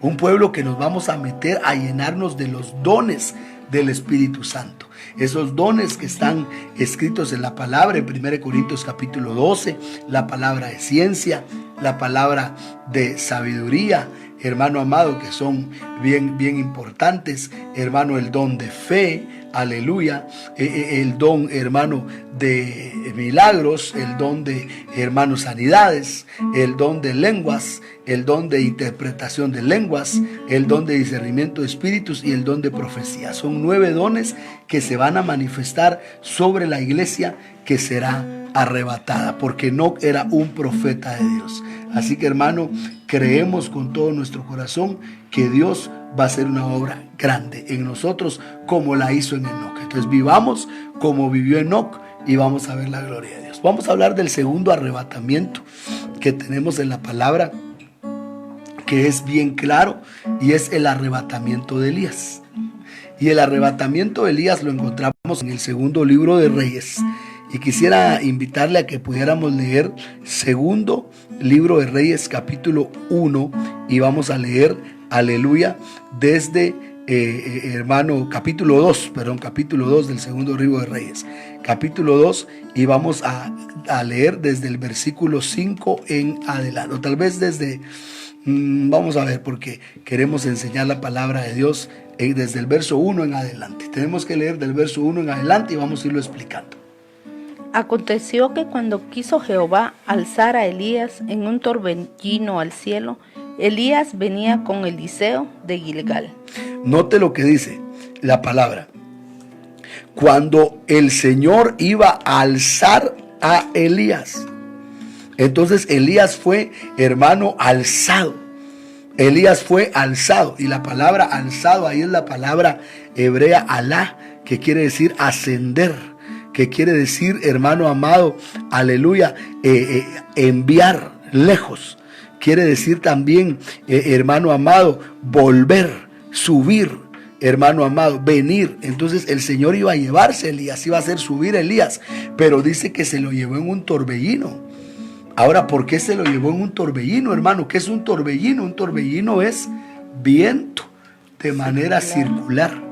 un pueblo que nos vamos a meter a llenarnos de los dones del Espíritu Santo. Esos dones que están escritos en la palabra, en 1 Corintios capítulo 12, la palabra de ciencia, la palabra de sabiduría, hermano amado, que son bien importantes, hermano, el don de fe, aleluya, el don, hermano, de milagros, el don de, hermano, sanidades, el don de lenguas, el don de interpretación de lenguas, el don de discernimiento de espíritus y el don de profecía. Son 9 dones que se van a manifestar sobre la iglesia que será arrebatada, porque Enoc era un profeta de Dios. Así que, hermano, creemos con todo nuestro corazón que Dios va a hacer una obra grande en nosotros como la hizo en Enoc. Entonces vivamos como vivió Enoc y vamos a ver la gloria de Dios. Vamos a hablar del segundo arrebatamiento que tenemos en la palabra, que es bien claro, y es el arrebatamiento de Elías. Y el arrebatamiento de Elías lo encontramos en el segundo libro de Reyes. Y quisiera invitarle a que pudiéramos leer segundo libro de Reyes capítulo 1 y vamos a leer, aleluya, desde hermano capítulo 2 del segundo libro de Reyes, capítulo 2, y vamos a leer desde el versículo 5 en adelante, o tal vez desde, vamos a ver, porque queremos enseñar la palabra de Dios desde el verso 1 en adelante. Tenemos que leer del verso 1 en adelante y vamos a irlo explicando.
Aconteció que cuando quiso Jehová alzar a Elías en un torbellino al cielo, Elías venía con Eliseo de Gilgal.
Note lo que dice la palabra. Cuando el Señor iba a alzar a Elías. Entonces Elías fue, hermano, alzado. Elías fue alzado. Y la palabra alzado ahí es la palabra hebrea alá, que quiere decir ascender, que quiere decir, hermano amado, aleluya, enviar lejos. Quiere decir también, hermano amado, volver, subir, hermano amado, venir. Entonces el Señor iba a llevarse a Elías, iba a hacer subir a Elías, pero dice que se lo llevó en un torbellino. Ahora, ¿por qué se lo llevó en un torbellino, hermano? ¿Qué es un torbellino? Un torbellino es viento de manera circular.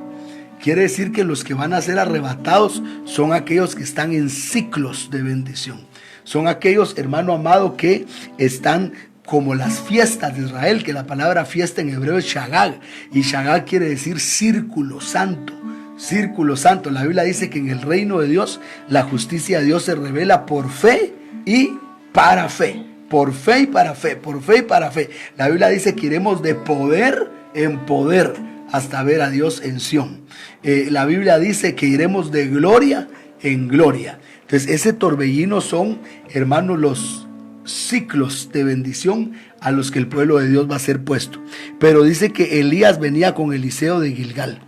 Quiere decir que los que van a ser arrebatados son aquellos que están en ciclos de bendición. Son aquellos, hermano amado, que están como las fiestas de Israel, que la palabra fiesta en hebreo es Shagag, y Shagag quiere decir círculo santo. Círculo santo. La Biblia dice que en el reino de Dios la justicia de Dios se revela por fe y para fe. Por fe y para fe, por fe y para fe. La Biblia dice que iremos de poder en poder hasta ver a Dios en Sión. La Biblia dice que iremos de gloria en gloria. Entonces ese torbellino son, hermanos, los ciclos de bendición a los que el pueblo de Dios va a ser puesto. Pero dice que Elías venía con Eliseo de Gilgal.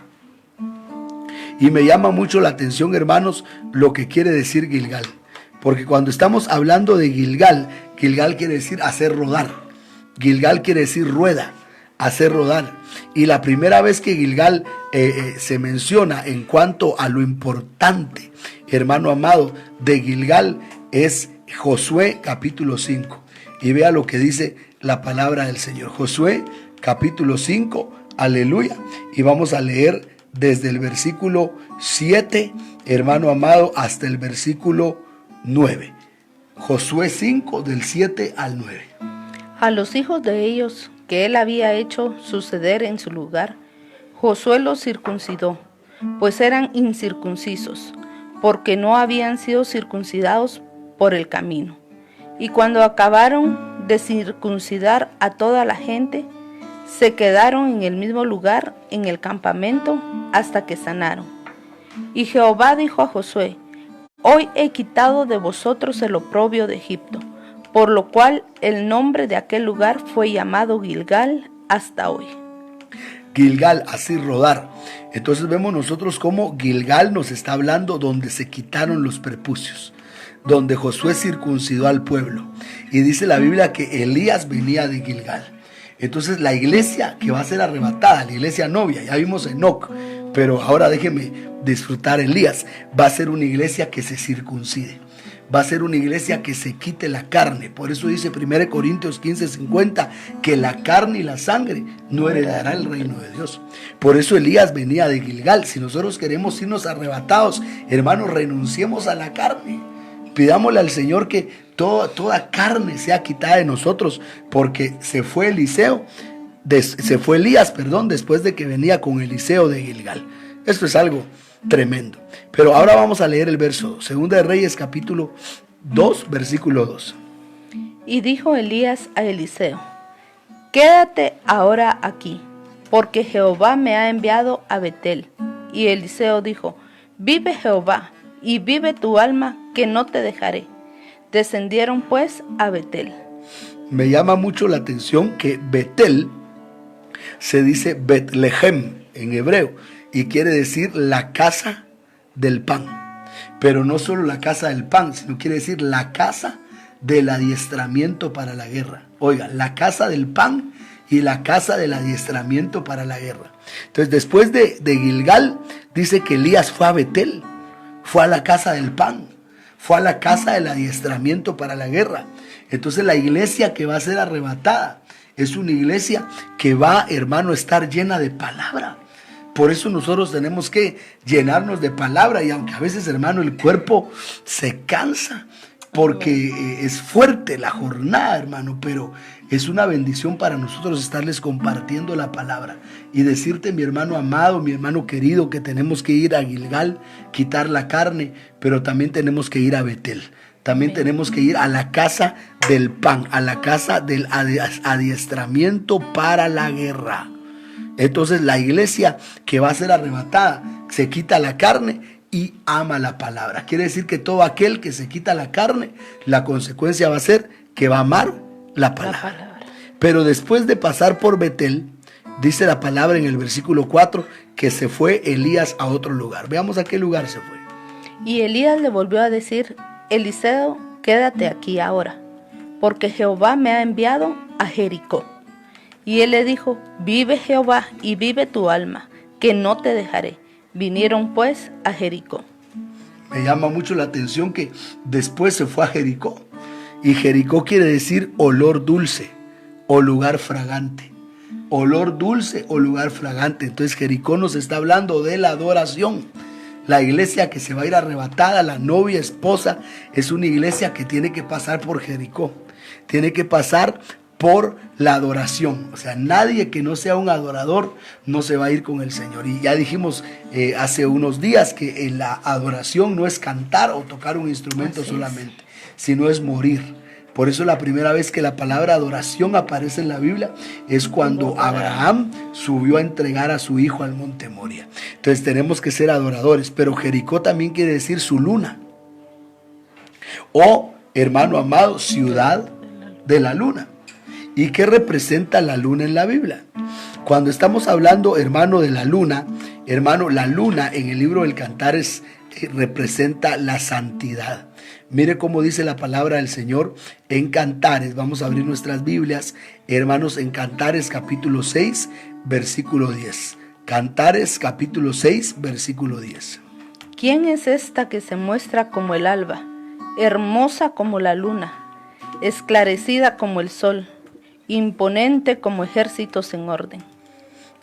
Y me llama mucho la atención, hermanos, lo que quiere decir Gilgal. Porque cuando estamos hablando de Gilgal, Gilgal quiere decir hacer rodar. Gilgal quiere decir rueda, hacer rodar. Y la primera vez que Gilgal se menciona en cuanto a lo importante, hermano amado, de Gilgal es Josué capítulo 5. Y vea lo que dice la palabra del Señor. Josué capítulo 5, aleluya. Y vamos a leer desde el versículo 7, hermano amado, hasta el versículo 9. Josué 5, del 7 al 9.
A los hijos de ellos que él había hecho suceder en su lugar, Josué los circuncidó, pues eran incircuncisos, porque no habían sido circuncidados por el camino. Y cuando acabaron de circuncidar a toda la gente, se quedaron en el mismo lugar, en el campamento, hasta que sanaron. Y Jehová dijo a Josué: Hoy he quitado de vosotros el oprobio de Egipto, por lo cual el nombre de aquel lugar fue llamado Gilgal hasta hoy.
Gilgal, así rodar. Entonces vemos nosotros cómo Gilgal nos está hablando donde se quitaron los prepucios, donde Josué circuncidó al pueblo. Y dice la Biblia que Elías venía de Gilgal. Entonces la iglesia que va a ser arrebatada, la iglesia novia, ya vimos Enoc, pero ahora déjeme disfrutar Elías, va a ser una iglesia que se circuncide. Va a ser una iglesia que se quite la carne. Por eso dice 1 Corintios 15:50 que la carne y la sangre no heredará el reino de Dios. Por eso Elías venía de Gilgal. Si nosotros queremos irnos arrebatados, hermanos, renunciemos a la carne. Pidámosle al Señor que toda carne sea quitada de nosotros, porque se fue Elías, después de que venía con Eliseo de Gilgal. Esto es algo tremendo. Pero ahora vamos a leer el verso 2 de Reyes capítulo 2, versículo 2.
Y dijo Elías a Eliseo: Quédate ahora aquí, porque Jehová me ha enviado a Betel. Y Eliseo dijo: Vive Jehová, y vive tu alma, que no te dejaré. Descendieron pues a Betel.
Me llama mucho la atención que Betel se dice Betlehem en hebreo, y quiere decir la casa del pan. Pero no solo la casa del pan, sino quiere decir la casa del adiestramiento para la guerra. Oiga, la casa del pan y la casa del adiestramiento para la guerra. Entonces, después de Gilgal, dice que Elías fue a Betel, fue a la casa del pan, fue a la casa del adiestramiento para la guerra. Entonces, la iglesia que va a ser arrebatada es una iglesia que va, hermano, a estar llena de palabra. Por eso nosotros tenemos que llenarnos de palabra, y aunque a veces, hermano, el cuerpo se cansa porque es fuerte la jornada, hermano, pero es una bendición para nosotros estarles compartiendo la palabra y decirte, mi hermano amado, mi hermano querido, que tenemos que ir a Gilgal, quitar la carne, pero también tenemos que ir a Betel. También tenemos que ir a la casa del pan, a la casa del adiestramiento para la guerra. Entonces la iglesia que va a ser arrebatada se quita la carne y ama la palabra. Quiere decir que todo aquel que se quita la carne, la consecuencia va a ser que va a amar la palabra. Pero después de pasar por Betel, dice la palabra en el versículo 4 que se fue Elías a otro lugar. Veamos a qué lugar se fue.
Y Elías le volvió a decir: Eliseo, quédate aquí ahora, porque Jehová me ha enviado a Jericó. Y él le dijo: Vive Jehová y vive tu alma, que no te dejaré. Vinieron pues a Jericó.
Me llama mucho la atención que después se fue a Jericó. Y Jericó quiere decir olor dulce o lugar fragante. Olor dulce o lugar fragante. Entonces Jericó nos está hablando de la adoración. La iglesia que se va a ir arrebatada, la novia esposa, es una iglesia que tiene que pasar por Jericó. Tiene que pasar por la adoración. O sea, nadie que no sea un adorador no se va a ir con el Señor. Y ya dijimos hace unos días que la adoración no es cantar o tocar un instrumento solamente, sino es morir. Por eso la primera vez que la palabra adoración aparece en la Biblia es cuando Abraham subió a entregar a su hijo al monte Moria. Entonces tenemos que ser adoradores. Pero Jericó también quiere decir su luna, o, hermano amado, ciudad de la luna. ¿Y qué representa la luna en la Biblia? Cuando estamos hablando, hermano, de la luna, hermano, la luna en el libro del Cantares representa la santidad. Mire cómo dice la palabra del Señor en Cantares. Vamos a abrir nuestras Biblias, hermanos, en Cantares capítulo 6, versículo 10. Cantares capítulo 6, versículo 10.
¿Quién es esta que se muestra como el alba, hermosa como la luna, esclarecida como el sol, imponente como ejércitos en orden?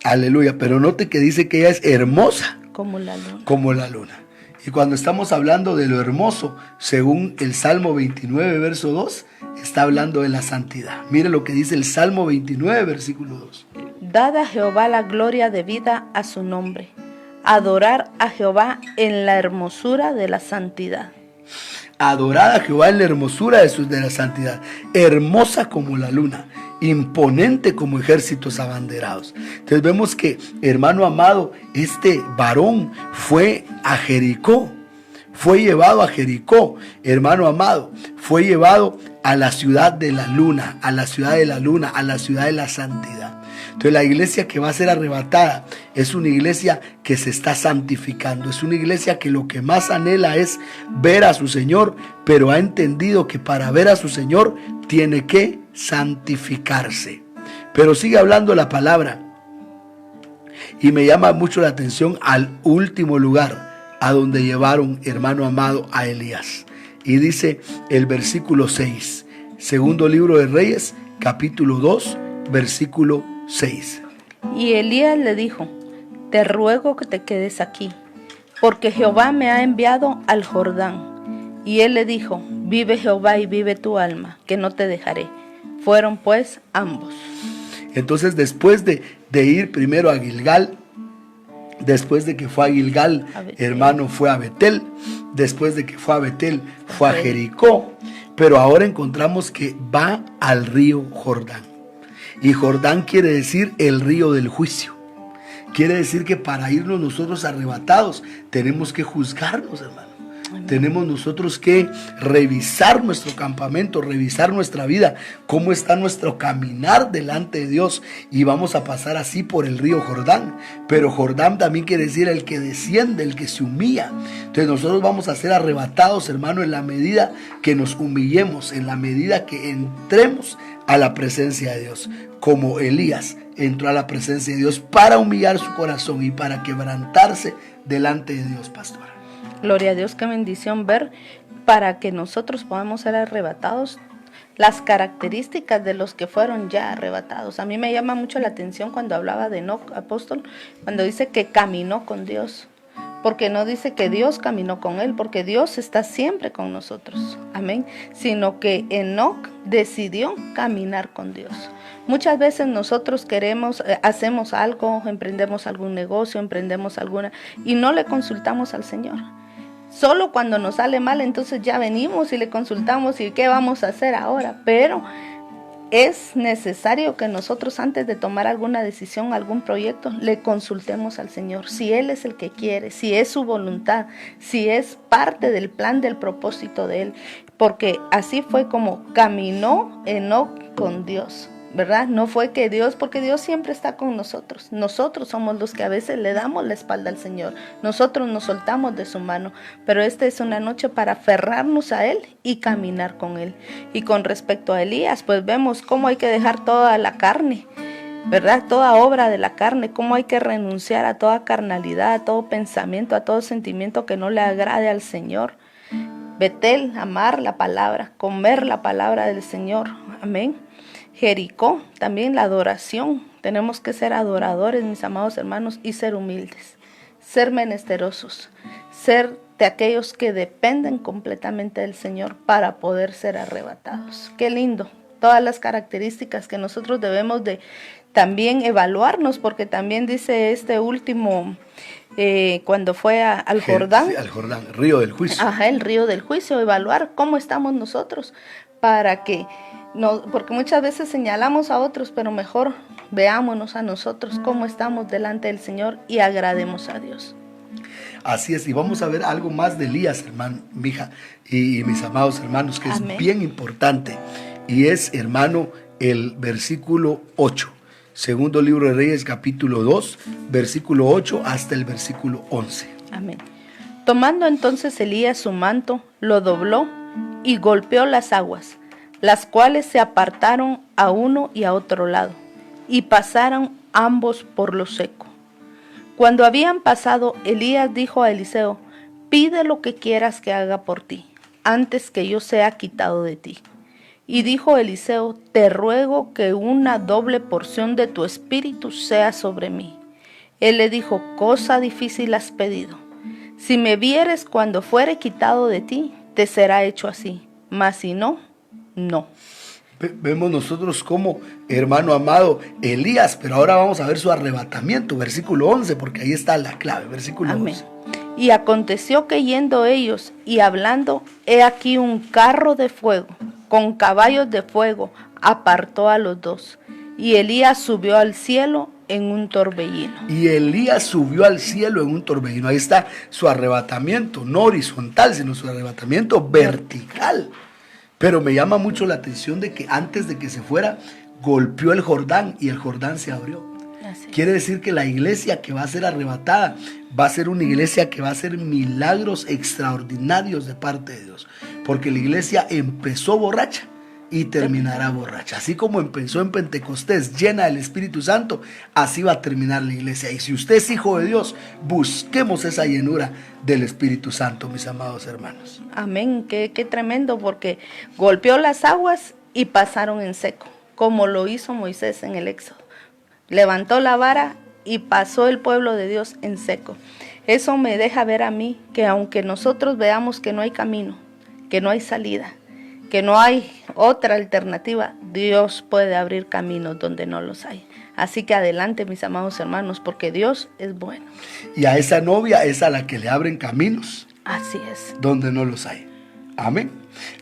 Aleluya, pero note que dice que ella es hermosa
como la luna.
Como la luna. Y cuando estamos hablando de lo hermoso, según el Salmo 29, verso 2, está hablando de la santidad. Mire lo que dice el Salmo 29, versículo 2.
Dad a Jehová la gloria debida a su nombre. Adorar a Jehová en la hermosura de la santidad.
Adorar a Jehová en la hermosura de la santidad, hermosa como la luna, imponente como ejércitos abanderados. Entonces vemos que, hermano amado, este varón fue a Jericó, fue llevado a Jericó, hermano amado, fue llevado a la ciudad de la luna, a la ciudad de la luna, a la ciudad de la santidad. Entonces la iglesia que va a ser arrebatada es una iglesia que se está santificando, es una iglesia que lo que más anhela es ver a su Señor, pero ha entendido que para ver a su Señor tiene que santificarse. Pero sigue hablando la palabra y me llama mucho la atención al último lugar a donde llevaron, hermano amado, a Elías. Y dice el versículo 6, segundo libro de Reyes, capítulo 2, versículo 6.
Y Elías le dijo: te ruego que te quedes aquí, porque Jehová me ha enviado al Jordán. Y él le dijo: vive Jehová y vive tu alma, que no te dejaré. Fueron pues ambos.
Entonces, después de ir primero a Gilgal, después de que fue a Gilgal, hermano, fue a Betel. Después de que fue a Betel, fue a Jericó. Pero ahora encontramos que va al río Jordán. Y Jordán quiere decir el río del juicio. Quiere decir que para irnos nosotros arrebatados tenemos que juzgarnos, hermano. Tenemos nosotros que revisar nuestro campamento, revisar nuestra vida, cómo está nuestro caminar delante de Dios, y vamos a pasar así por el río Jordán. Pero Jordán también quiere decir el que desciende, el que se humilla. Entonces nosotros vamos a ser arrebatados, hermano, en la medida que nos humillemos, en la medida que entremos a la presencia de Dios, como Elías entró a la presencia de Dios para humillar su corazón y para quebrantarse delante de Dios, pastora.
Gloria a Dios, qué bendición ver, para que nosotros podamos ser arrebatados, las características de los que fueron ya arrebatados. A mí me llama mucho la atención cuando hablaba de Enoc, apóstol, cuando dice que caminó con Dios, porque no dice que Dios caminó con él, porque Dios está siempre con nosotros, amén, sino que Enoc decidió caminar con Dios. Muchas veces nosotros hacemos algo, emprendemos algún negocio, emprendemos alguna, y no le consultamos al Señor. Solo cuando nos sale mal, entonces ya venimos y le consultamos y qué vamos a hacer ahora. Pero es necesario que nosotros, antes de tomar alguna decisión, algún proyecto, le consultemos al Señor. Si Él es el que quiere, si es su voluntad, si es parte del plan, del propósito de Él. Porque así fue como caminó Enoc con Dios, ¿verdad? No fue que Dios, porque Dios siempre está con nosotros. Nosotros somos los que a veces le damos la espalda al Señor. Nosotros nos soltamos de su mano. Pero esta es una noche para aferrarnos a Él y caminar con Él. Y con respecto a Elías, pues vemos cómo hay que dejar toda la carne, ¿verdad? Toda obra de la carne, cómo hay que renunciar a toda carnalidad, a todo pensamiento, a todo sentimiento que no le agrade al Señor. Betel, amar la palabra, comer la palabra del Señor. Amén. Jericó, también la adoración. Tenemos que ser adoradores, mis amados hermanos, y ser humildes, ser menesterosos, ser de aquellos que dependen completamente del Señor para poder ser arrebatados. Qué lindo, todas las características que nosotros debemos de también evaluarnos, porque también dice este último, cuando fue al Jordán.
Sí, al Jordán, río del juicio.
Ajá, el río del juicio, evaluar cómo estamos nosotros, para que no, porque muchas veces señalamos a otros, pero mejor veámonos a nosotros cómo estamos delante del Señor y agrademos a Dios.
Así es, y vamos a ver algo más de Elías, hermano, mija, y mis amados hermanos, que
Amén.
es bien importante, y es, hermano, el versículo 8, segundo libro de Reyes, capítulo 2, versículo 8 hasta el versículo 11.
Amén. Tomando entonces Elías su manto, lo dobló y golpeó las aguas, las cuales se apartaron a uno y a otro lado, y pasaron ambos por lo seco. Cuando habían pasado, Elías dijo a Eliseo: pide lo que quieras que haga por ti, antes que yo sea quitado de ti. Y dijo Eliseo: te ruego que una doble porción de tu espíritu sea sobre mí. Él le dijo: cosa difícil has pedido. Si me vieres cuando fuere quitado de ti, te será hecho así, mas si no, no.
Vemos nosotros como, hermano amado, Elías, pero ahora vamos a ver su arrebatamiento, versículo 11, porque ahí está la clave, versículo
Amén.
11.
Y aconteció que yendo ellos y hablando, he aquí un carro de fuego, con caballos de fuego, apartó a los dos. Y Elías subió al cielo en un torbellino.
Y Elías subió al cielo en un torbellino. Ahí está su arrebatamiento, no horizontal, sino su arrebatamiento vertical. Pero me llama mucho la atención de que antes de que se fuera, golpeó el Jordán y el Jordán se abrió.
Así.
Quiere decir que la iglesia que va a ser arrebatada va a ser una iglesia que va a hacer milagros extraordinarios de parte de Dios. Porque la iglesia empezó borracha y terminará borracha. Así como empezó en Pentecostés llena del Espíritu Santo, así va a terminar la iglesia. Y si usted es hijo de Dios, busquemos esa llenura del Espíritu Santo, mis amados hermanos.
Amén, qué tremendo, porque golpeó las aguas y pasaron en seco, como lo hizo Moisés en el Éxodo. Levantó la vara y pasó el pueblo de Dios en seco. Eso me deja ver a mí que aunque nosotros veamos que no hay camino, que no hay salida, que no hay otra alternativa, Dios puede abrir caminos donde no los hay. Así que adelante, mis amados hermanos, porque Dios es bueno.
Y a esa novia es a la que le abren caminos
Así es.
donde no los hay. Amén.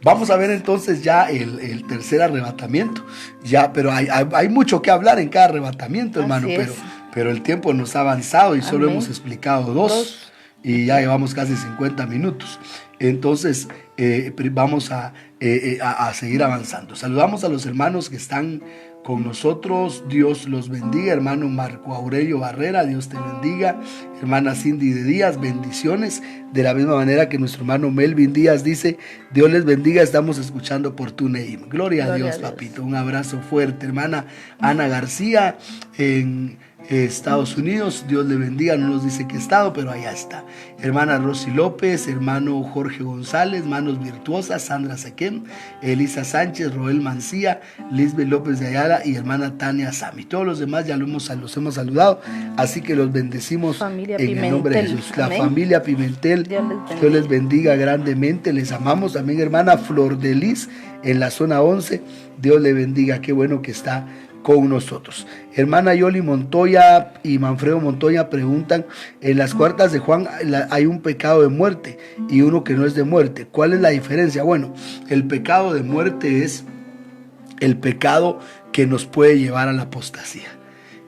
Vamos a ver entonces ya el tercer arrebatamiento. Ya, pero hay mucho que hablar en cada arrebatamiento, hermano,
Así es.
pero el tiempo nos ha avanzado y solo
Amén.
hemos explicado dos y ya llevamos casi 50 minutos. Entonces vamos a seguir avanzando. Saludamos a los hermanos que están con nosotros. Dios los bendiga. Hermano Marco Aurelio Barrera, Dios te bendiga. Hermana Cindy de Díaz, bendiciones. De la misma manera que nuestro hermano Melvin Díaz dice, Dios les bendiga, estamos escuchando por TuneIn. Gloria a Dios, papito. Un abrazo fuerte. Hermana Ana García en Estados Unidos, Dios le bendiga, no nos dice qué estado, pero allá está. Hermana Rosy López, hermano Jorge González, Manos Virtuosas, Sandra Sequem, Elisa Sánchez, Roel Mancía, Lisbeth López de Ayala y hermana Tania Sami. Todos los demás ya los hemos saludado, así que los bendecimos
Familia
en
Pimentel.
el nombre de Jesús. La
Amén.
familia Pimentel, Dios les bendiga grandemente, les amamos. También hermana Flor de Lis en la zona 11, Dios le bendiga, qué bueno que está con nosotros. Hermana Yoli Montoya y Manfredo Montoya preguntan, en las cuartas de Juan hay un pecado de muerte y uno que no es de muerte. ¿Cuál es la diferencia? Bueno, el pecado de muerte es el pecado que nos puede llevar a la apostasía.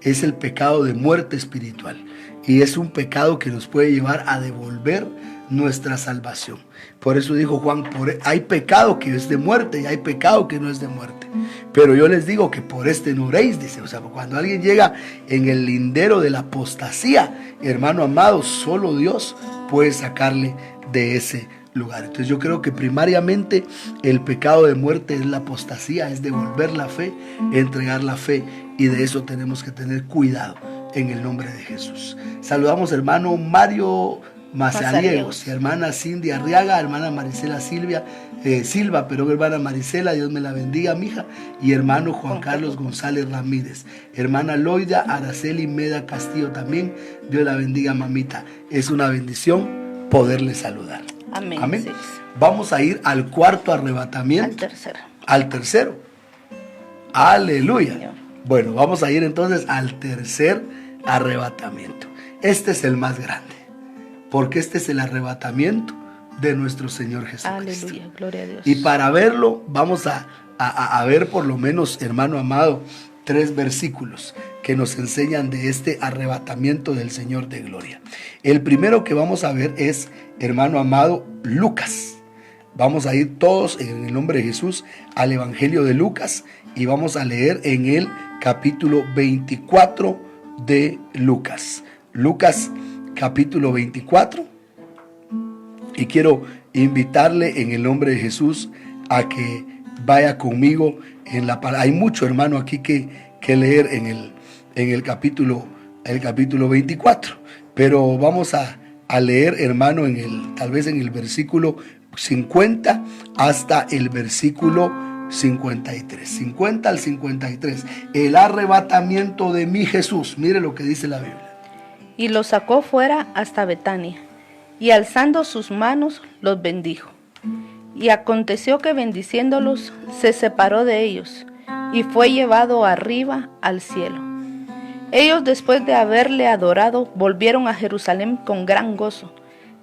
Es el pecado de muerte espiritual y es un pecado que nos puede llevar a devolver nuestra salvación. Por eso dijo Juan, hay pecado que es de muerte y hay pecado que no es de muerte. Pero yo les digo que por este no oréis, dice. O sea, cuando alguien llega en el lindero de la apostasía, hermano amado, solo Dios puede sacarle de ese lugar. Entonces yo creo que primariamente el pecado de muerte es la apostasía, es devolver la fe, entregar la fe, y de eso tenemos que tener cuidado en el nombre de Jesús. Saludamos hermano Mario Mazariegos, hermana Cindy Arriaga, hermana Marisela Silva, hermana Marisela, Dios me la bendiga, mija, y hermano Juan Carlos González Ramírez, hermana Loida Araceli Meda Castillo también, Dios la bendiga, mamita. Es una bendición poderle saludar.
Amén.
Amén.
Sí.
Vamos a ir al cuarto arrebatamiento.
Al tercero.
Aleluya.
Señor.
Bueno, vamos a ir entonces al tercer arrebatamiento. Este es el más grande, porque este es el arrebatamiento de nuestro Señor Jesucristo.
Aleluya, gloria a Dios.
Y para verlo vamos a ver por lo menos, hermano amado, 3 versículos que nos enseñan de este arrebatamiento del Señor de gloria. El primero que vamos a ver es, hermano amado, Lucas. Vamos a ir todos en el nombre de Jesús al Evangelio de Lucas y vamos a leer en el capítulo 24 de Lucas. Lucas capítulo 24. Y quiero invitarle en el nombre de Jesús a que vaya conmigo en la palabra. Hay mucho, hermano, aquí que leer en el capítulo 24. Pero vamos a leer, hermano, tal vez en el versículo 50 hasta el versículo 53. 50 al 53. El arrebatamiento de mi Jesús. Mire lo que dice la Biblia.
Y lo sacó fuera hasta Betania, y alzando sus manos los bendijo. Y aconteció que bendiciéndolos se separó de ellos y fue llevado arriba al cielo. Ellos, después de haberle adorado, volvieron a Jerusalén con gran gozo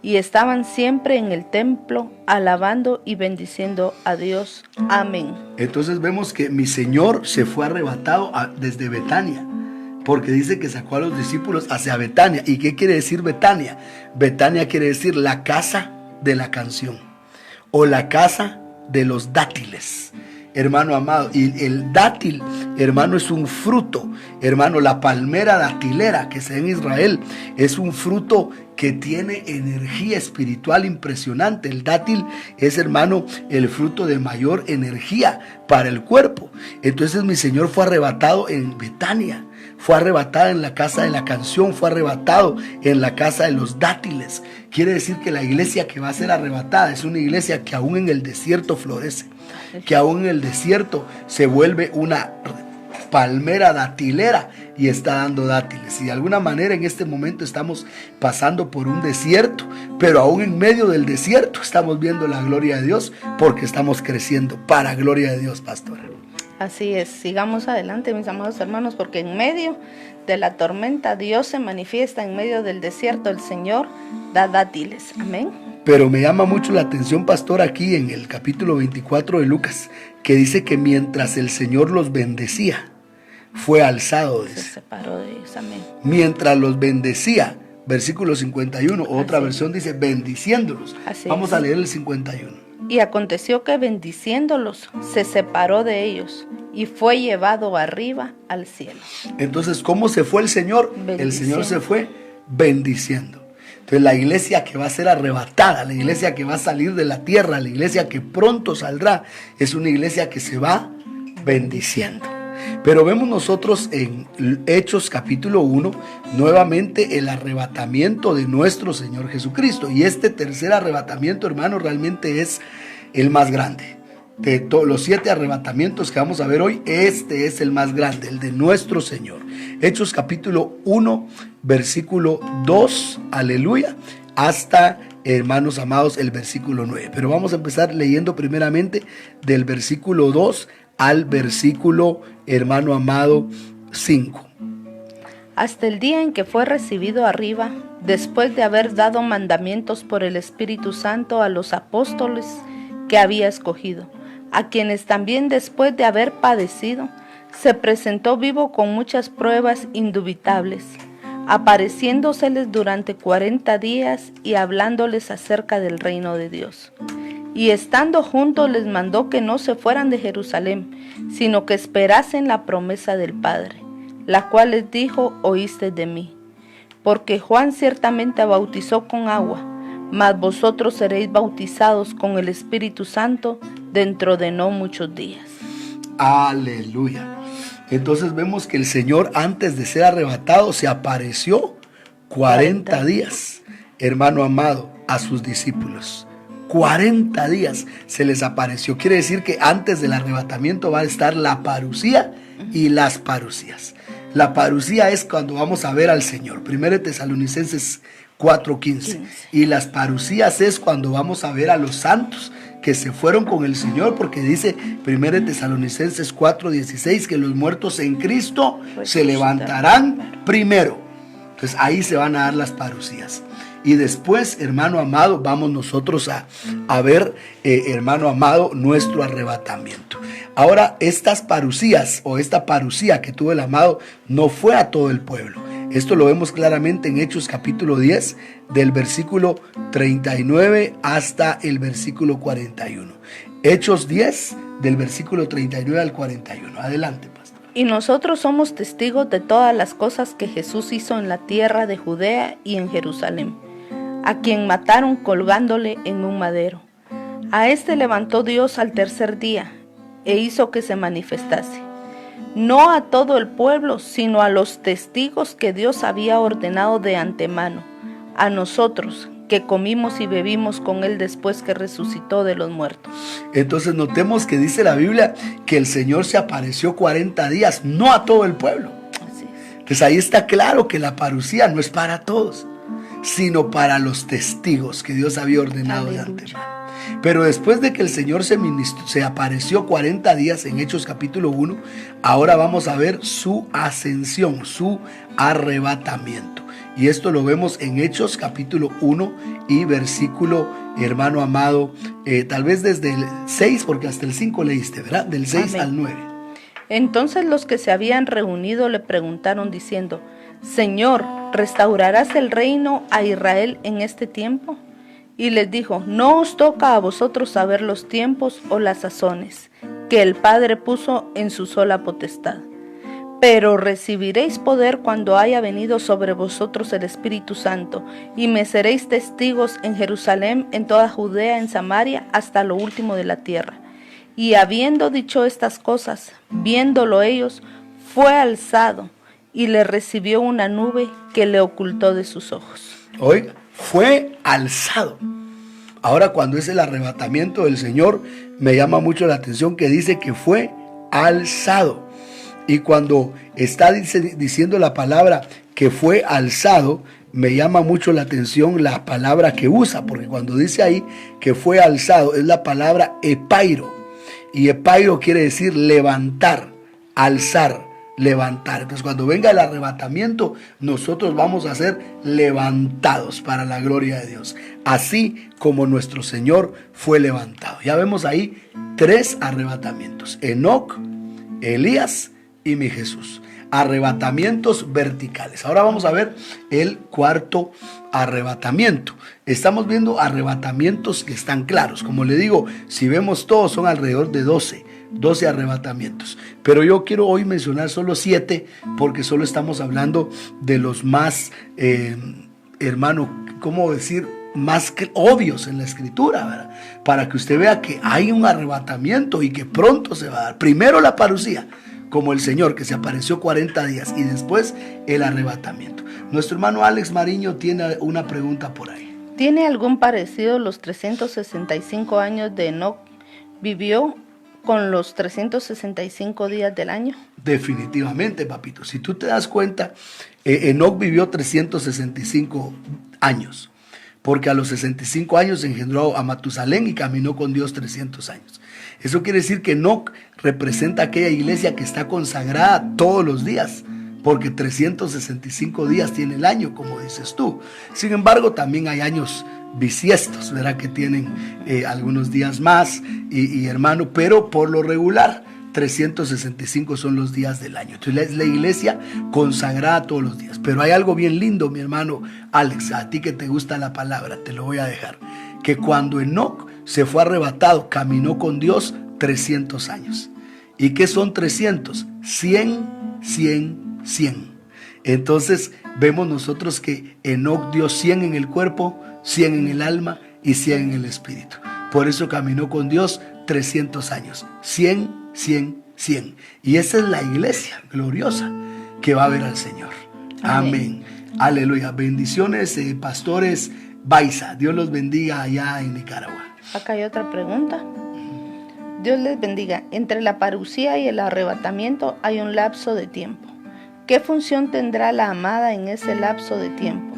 y estaban siempre en el templo alabando y bendiciendo a Dios. Amén.
Entonces vemos que mi Señor se fue arrebatado desde Betania, porque dice que sacó a los discípulos hacia Betania. ¿Y qué quiere decir Betania? Betania quiere decir la casa de la canción o la casa de los dátiles, hermano amado. Y el dátil, hermano, es un fruto, hermano. La palmera datilera que se da en Israel es un fruto que tiene energía espiritual impresionante. El dátil es, hermano, el fruto de mayor energía para el cuerpo. Entonces mi Señor fue arrebatado en Betania, fue arrebatado en la casa de la canción, fue arrebatado en la casa de los dátiles. Quiere decir que la iglesia que va a ser arrebatada es una iglesia que aún en el desierto florece, que aún en el desierto se vuelve una palmera datilera y está dando dátiles. Y de alguna manera en este momento estamos pasando por un desierto, pero aún en medio del desierto estamos viendo la gloria de Dios, porque estamos creciendo para gloria de Dios, pastora.
Así es, sigamos adelante, mis amados hermanos, porque en medio de la tormenta Dios se manifiesta, en medio del desierto el Señor da dátiles. Amén.
Pero me llama mucho la atención, pastor, aquí en el capítulo 24 de Lucas, que dice que mientras el Señor los bendecía, fue alzado.
Se separó de ellos. Amén.
Mientras los bendecía, versículo 51, otra versión dice bendiciéndolos. Vamos a leer el 51.
Y aconteció que bendiciéndolos se separó de ellos y fue llevado arriba al cielo.
Entonces, ¿cómo se fue el Señor? El Señor se fue bendiciendo. Entonces, la iglesia que va a ser arrebatada, la iglesia que va a salir de la tierra, la iglesia que pronto saldrá, es una iglesia que se va bendiciendo. Pero vemos nosotros en Hechos capítulo 1 nuevamente el arrebatamiento de nuestro Señor Jesucristo. Y este tercer arrebatamiento, hermano, realmente es el más grande. De todos los 7 arrebatamientos que vamos a ver hoy, este es el más grande, el de nuestro Señor. Hechos capítulo 1, versículo 2, aleluya, hasta, hermanos amados, el versículo 9. Pero vamos a empezar leyendo primeramente del versículo 2 al versículo, hermano amado, 5.
Hasta el día en que fue recibido arriba, después de haber dado mandamientos por el Espíritu Santo a los apóstoles que había escogido, a quienes también después de haber padecido, se presentó vivo con muchas pruebas indubitables, apareciéndoseles durante 40 días y hablándoles acerca del reino de Dios. Y estando juntos les mandó que no se fueran de Jerusalén, sino que esperasen la promesa del Padre, la cual les dijo: oísteis de mí. Porque Juan ciertamente bautizó con agua, mas vosotros seréis bautizados con el Espíritu Santo dentro de no muchos días.
Aleluya. Entonces vemos que el Señor, antes de ser arrebatado, se apareció 40 días, hermano amado, a sus discípulos. 40 días se les apareció. Quiere decir que antes del arrebatamiento va a estar la parusía y las parusías. La parusía es cuando vamos a ver al Señor. 1 Tesalonicenses 4:15. Y las parusías es cuando vamos a ver a los santos que se fueron con el Señor, porque dice 1 Tesalonicenses 4:16 que los muertos en Cristo se levantarán primero. Entonces ahí se van a dar las parusías. Y después, hermano amado, vamos nosotros a ver, hermano amado, nuestro arrebatamiento. Ahora, estas parusías o esta parusía que tuvo el amado no fue a todo el pueblo. Esto lo vemos claramente en Hechos capítulo 10, del versículo 39 hasta el versículo 41. Hechos 10, del versículo 39 al 41. Adelante, pastor.
Y nosotros somos testigos de todas las cosas que Jesús hizo en la tierra de Judea y en Jerusalén, a quien mataron colgándole en un madero. A este levantó Dios al tercer día e hizo que se manifestase, no a todo el pueblo, sino a los testigos que Dios había ordenado de antemano, a nosotros que comimos y bebimos con él después que resucitó de los muertos.
Entonces notemos que dice la Biblia que el Señor se apareció 40 días, no a todo el pueblo.
Así es.
Entonces ahí está claro que la parusía no es para todos. sino para los testigos que Dios había ordenado de
Aleluya.
antemano. Pero después de que el Señor se apareció 40 días en Hechos capítulo 1, ahora vamos a ver su ascensión, su arrebatamiento. Y esto lo vemos en Hechos capítulo 1 y versículo, hermano amado, tal vez desde el 6, porque hasta el 5 leíste, ¿verdad? Del 6
Amén.
al 9.
Entonces los que se habían reunido le preguntaron diciendo: Señor, ¿restaurarás el reino a Israel en este tiempo? Y les dijo: No os toca a vosotros saber los tiempos o las sazones que el Padre puso en su sola potestad. Pero recibiréis poder cuando haya venido sobre vosotros el Espíritu Santo, y me seréis testigos en Jerusalén, en toda Judea, en Samaria, hasta lo último de la tierra. Y habiendo dicho estas cosas, viéndolo ellos, fue alzado, y le recibió una nube que le ocultó de sus ojos.
Oiga, fue alzado. Ahora, cuando es el arrebatamiento del Señor, me llama mucho la atención que dice que fue alzado. Y cuando está diciendo la palabra que fue alzado, me llama mucho la atención la palabra que usa, porque cuando dice ahí que fue alzado, es la palabra epairo. Y epairo quiere decir levantar, alzar, levantar. Entonces, cuando venga el arrebatamiento, nosotros vamos a ser levantados para la gloria de Dios, así como nuestro Señor fue levantado. Ya vemos ahí 3 arrebatamientos: Enoc, Elías y mi Jesús. Arrebatamientos verticales. Ahora vamos a ver el 4º arrebatamiento. Estamos viendo arrebatamientos que están claros. Como le digo, si vemos todos, son alrededor de 12 arrebatamientos. Pero yo quiero hoy mencionar solo 7, porque solo estamos hablando de los más, hermano, ¿cómo decir? Más obvios en la escritura, ¿verdad? Para que usted vea que hay un arrebatamiento y que pronto se va a dar. Primero la parucía, como el Señor que se apareció 40 días, y después el arrebatamiento. Nuestro hermano Alex Mariño tiene una pregunta por ahí.
¿Tiene algún parecido los 365 años de Enoc? ¿Vivió con los 365 días del año?
Definitivamente, papito. Si tú te das cuenta, Enoc vivió 365 años, porque a los 65 años engendró a Matusalén y caminó con Dios 300 años. Eso quiere decir que Enoc representa aquella iglesia que está consagrada todos los días, porque 365 días tiene el año, como dices tú. Sin embargo, también hay años bisiestos, ¿verdad? Que tienen algunos días más, y hermano, pero por lo regular 365 son los días del año. Entonces es la iglesia consagrada todos los días. Pero hay algo bien lindo, mi hermano Alex, a ti que te gusta la palabra, te lo voy a dejar, que cuando Enoc se fue arrebatado, caminó con Dios 300 años. ¿Y qué son 300? 100, 100, 100. Entonces vemos nosotros que Enoc dio 100 en el cuerpo, 100 en el alma y 100 en el espíritu. Por eso caminó con Dios 300 años. 100, 100, 100. Y esa es la iglesia gloriosa que va a ver al Señor. Amén. Aleluya. Bendiciones, pastores Baiza. Dios los bendiga allá en Nicaragua.
Acá hay otra pregunta. Dios les bendiga. Entre la parucía y el arrebatamiento hay un lapso de tiempo. ¿Qué función tendrá la amada en ese lapso de tiempo,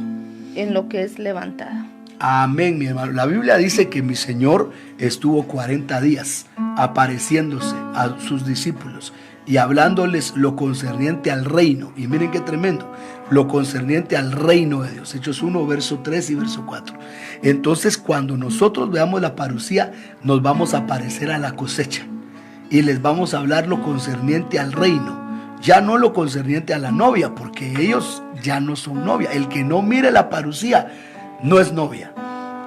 en lo que es levantada?
Amén, mi hermano. La Biblia dice que mi Señor estuvo 40 días apareciéndose a sus discípulos y hablándoles lo concerniente al reino. Y miren qué tremendo, lo concerniente al reino de Dios. Hechos 1, verso 3 y verso 4. Entonces, cuando nosotros veamos la parucía, nos vamos a parecer a la cosecha y les vamos a hablar lo concerniente al reino. Ya no lo concerniente a la novia, porque ellos ya no son novia. El que no mire la parucía no es novia.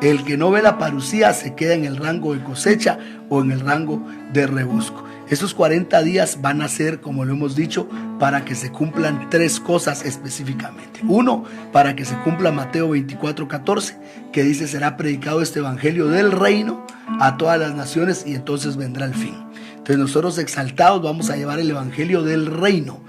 El que no ve la parucía se queda en el rango de cosecha o en el rango de rebusco. Esos 40 días van a ser, como lo hemos dicho, para que se cumplan 3 cosas específicamente. 1, para que se cumpla Mateo 24:14, que dice: será predicado este evangelio del reino a todas las naciones y entonces vendrá el fin. Entonces nosotros exaltados vamos a llevar el evangelio del reino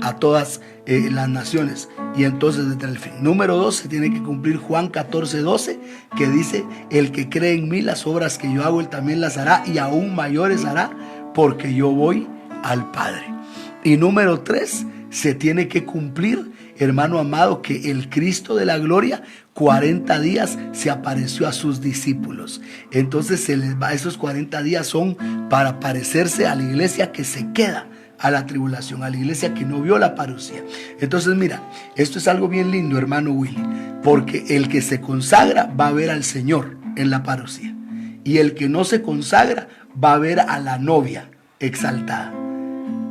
a todas las naciones y entonces vendrá el fin. Número 2, se tiene que cumplir Juan 14:12, que dice: el que cree en mí, las obras que yo hago, él también las hará y aún mayores hará, porque yo voy al Padre. Y número 3, se tiene que cumplir hermano amado, que el Cristo de la gloria 40 días se apareció a sus discípulos. Entonces esos 40 días son para parecerse a la iglesia que se queda a la tribulación, a la iglesia que no vio la parucía. Entonces mira, esto es algo bien lindo, hermano Willy, porque el que se consagra va a ver al Señor en la parucía, y el que no se consagra va a ver a la novia exaltada.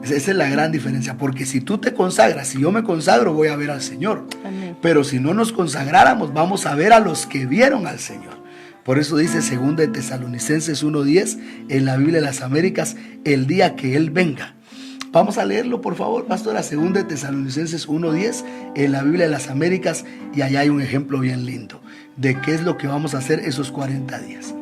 Esa es la gran diferencia, porque si tú te consagras, si yo me consagro, voy a ver al Señor.
Amén.
Pero si no nos consagráramos, vamos a ver a los que vieron al Señor. Por eso dice 2 de Tesalonicenses 1:10 en la Biblia de las Américas, el día que Él venga. Vamos a leerlo, por favor, pastora. 2 de Tesalonicenses 1:10 en la Biblia de las Américas, y allá hay un ejemplo bien lindo de qué es lo que vamos a hacer esos 40 días.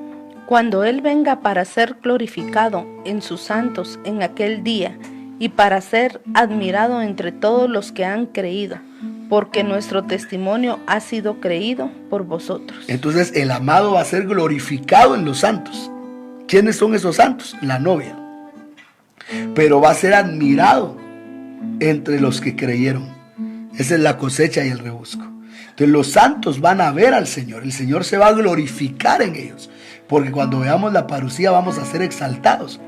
Cuando Él venga para ser glorificado en sus santos en aquel día, y para ser admirado entre todos los que han creído, porque nuestro testimonio ha sido creído por vosotros.
Entonces el amado va a ser glorificado en los santos. ¿Quiénes son esos santos? La novia. Pero va a ser admirado entre los que creyeron. Esa es la cosecha y el rebusco. Entonces los santos van a ver al Señor. El Señor se va a glorificar en ellos, porque cuando veamos la parucía vamos a ser exaltados.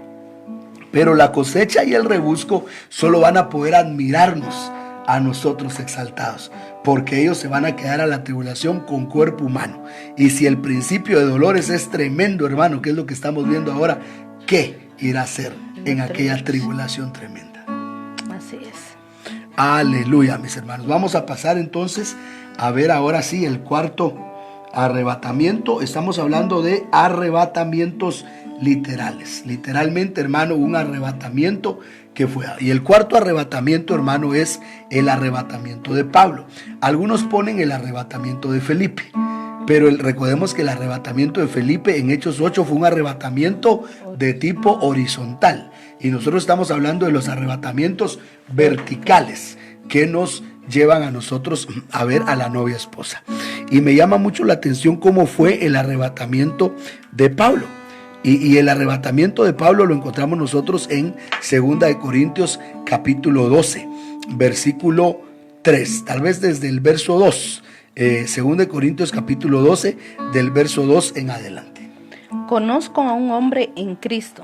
Pero la cosecha y el rebusco solo van a poder admirarnos a nosotros exaltados, porque ellos se van a quedar a la tribulación con cuerpo humano. Y si el principio de dolores es tremendo, hermano, que es lo que estamos viendo ahora, ¿qué irá a ser en aquella tribulación tremenda?
Así es.
Aleluya, mis hermanos. Vamos a pasar entonces a ver ahora sí el cuarto arrebatamiento. Estamos hablando de arrebatamientos literales. Literalmente, hermano, un arrebatamiento que fue. Y el cuarto arrebatamiento, hermano, es el arrebatamiento de Pablo. Algunos ponen el arrebatamiento de Felipe, pero recordemos que el arrebatamiento de Felipe en Hechos 8 fue un arrebatamiento de tipo horizontal. Y nosotros estamos hablando de los arrebatamientos verticales que nos llevan a nosotros a ver a la novia esposa. Y me llama mucho la atención cómo fue el arrebatamiento de Pablo. Y el arrebatamiento de Pablo lo encontramos nosotros en 2 de Corintios capítulo 12, versículo 3, tal vez desde el verso 2, 2 de Corintios capítulo 12, del verso 2 en adelante.
Conozco a un hombre en Cristo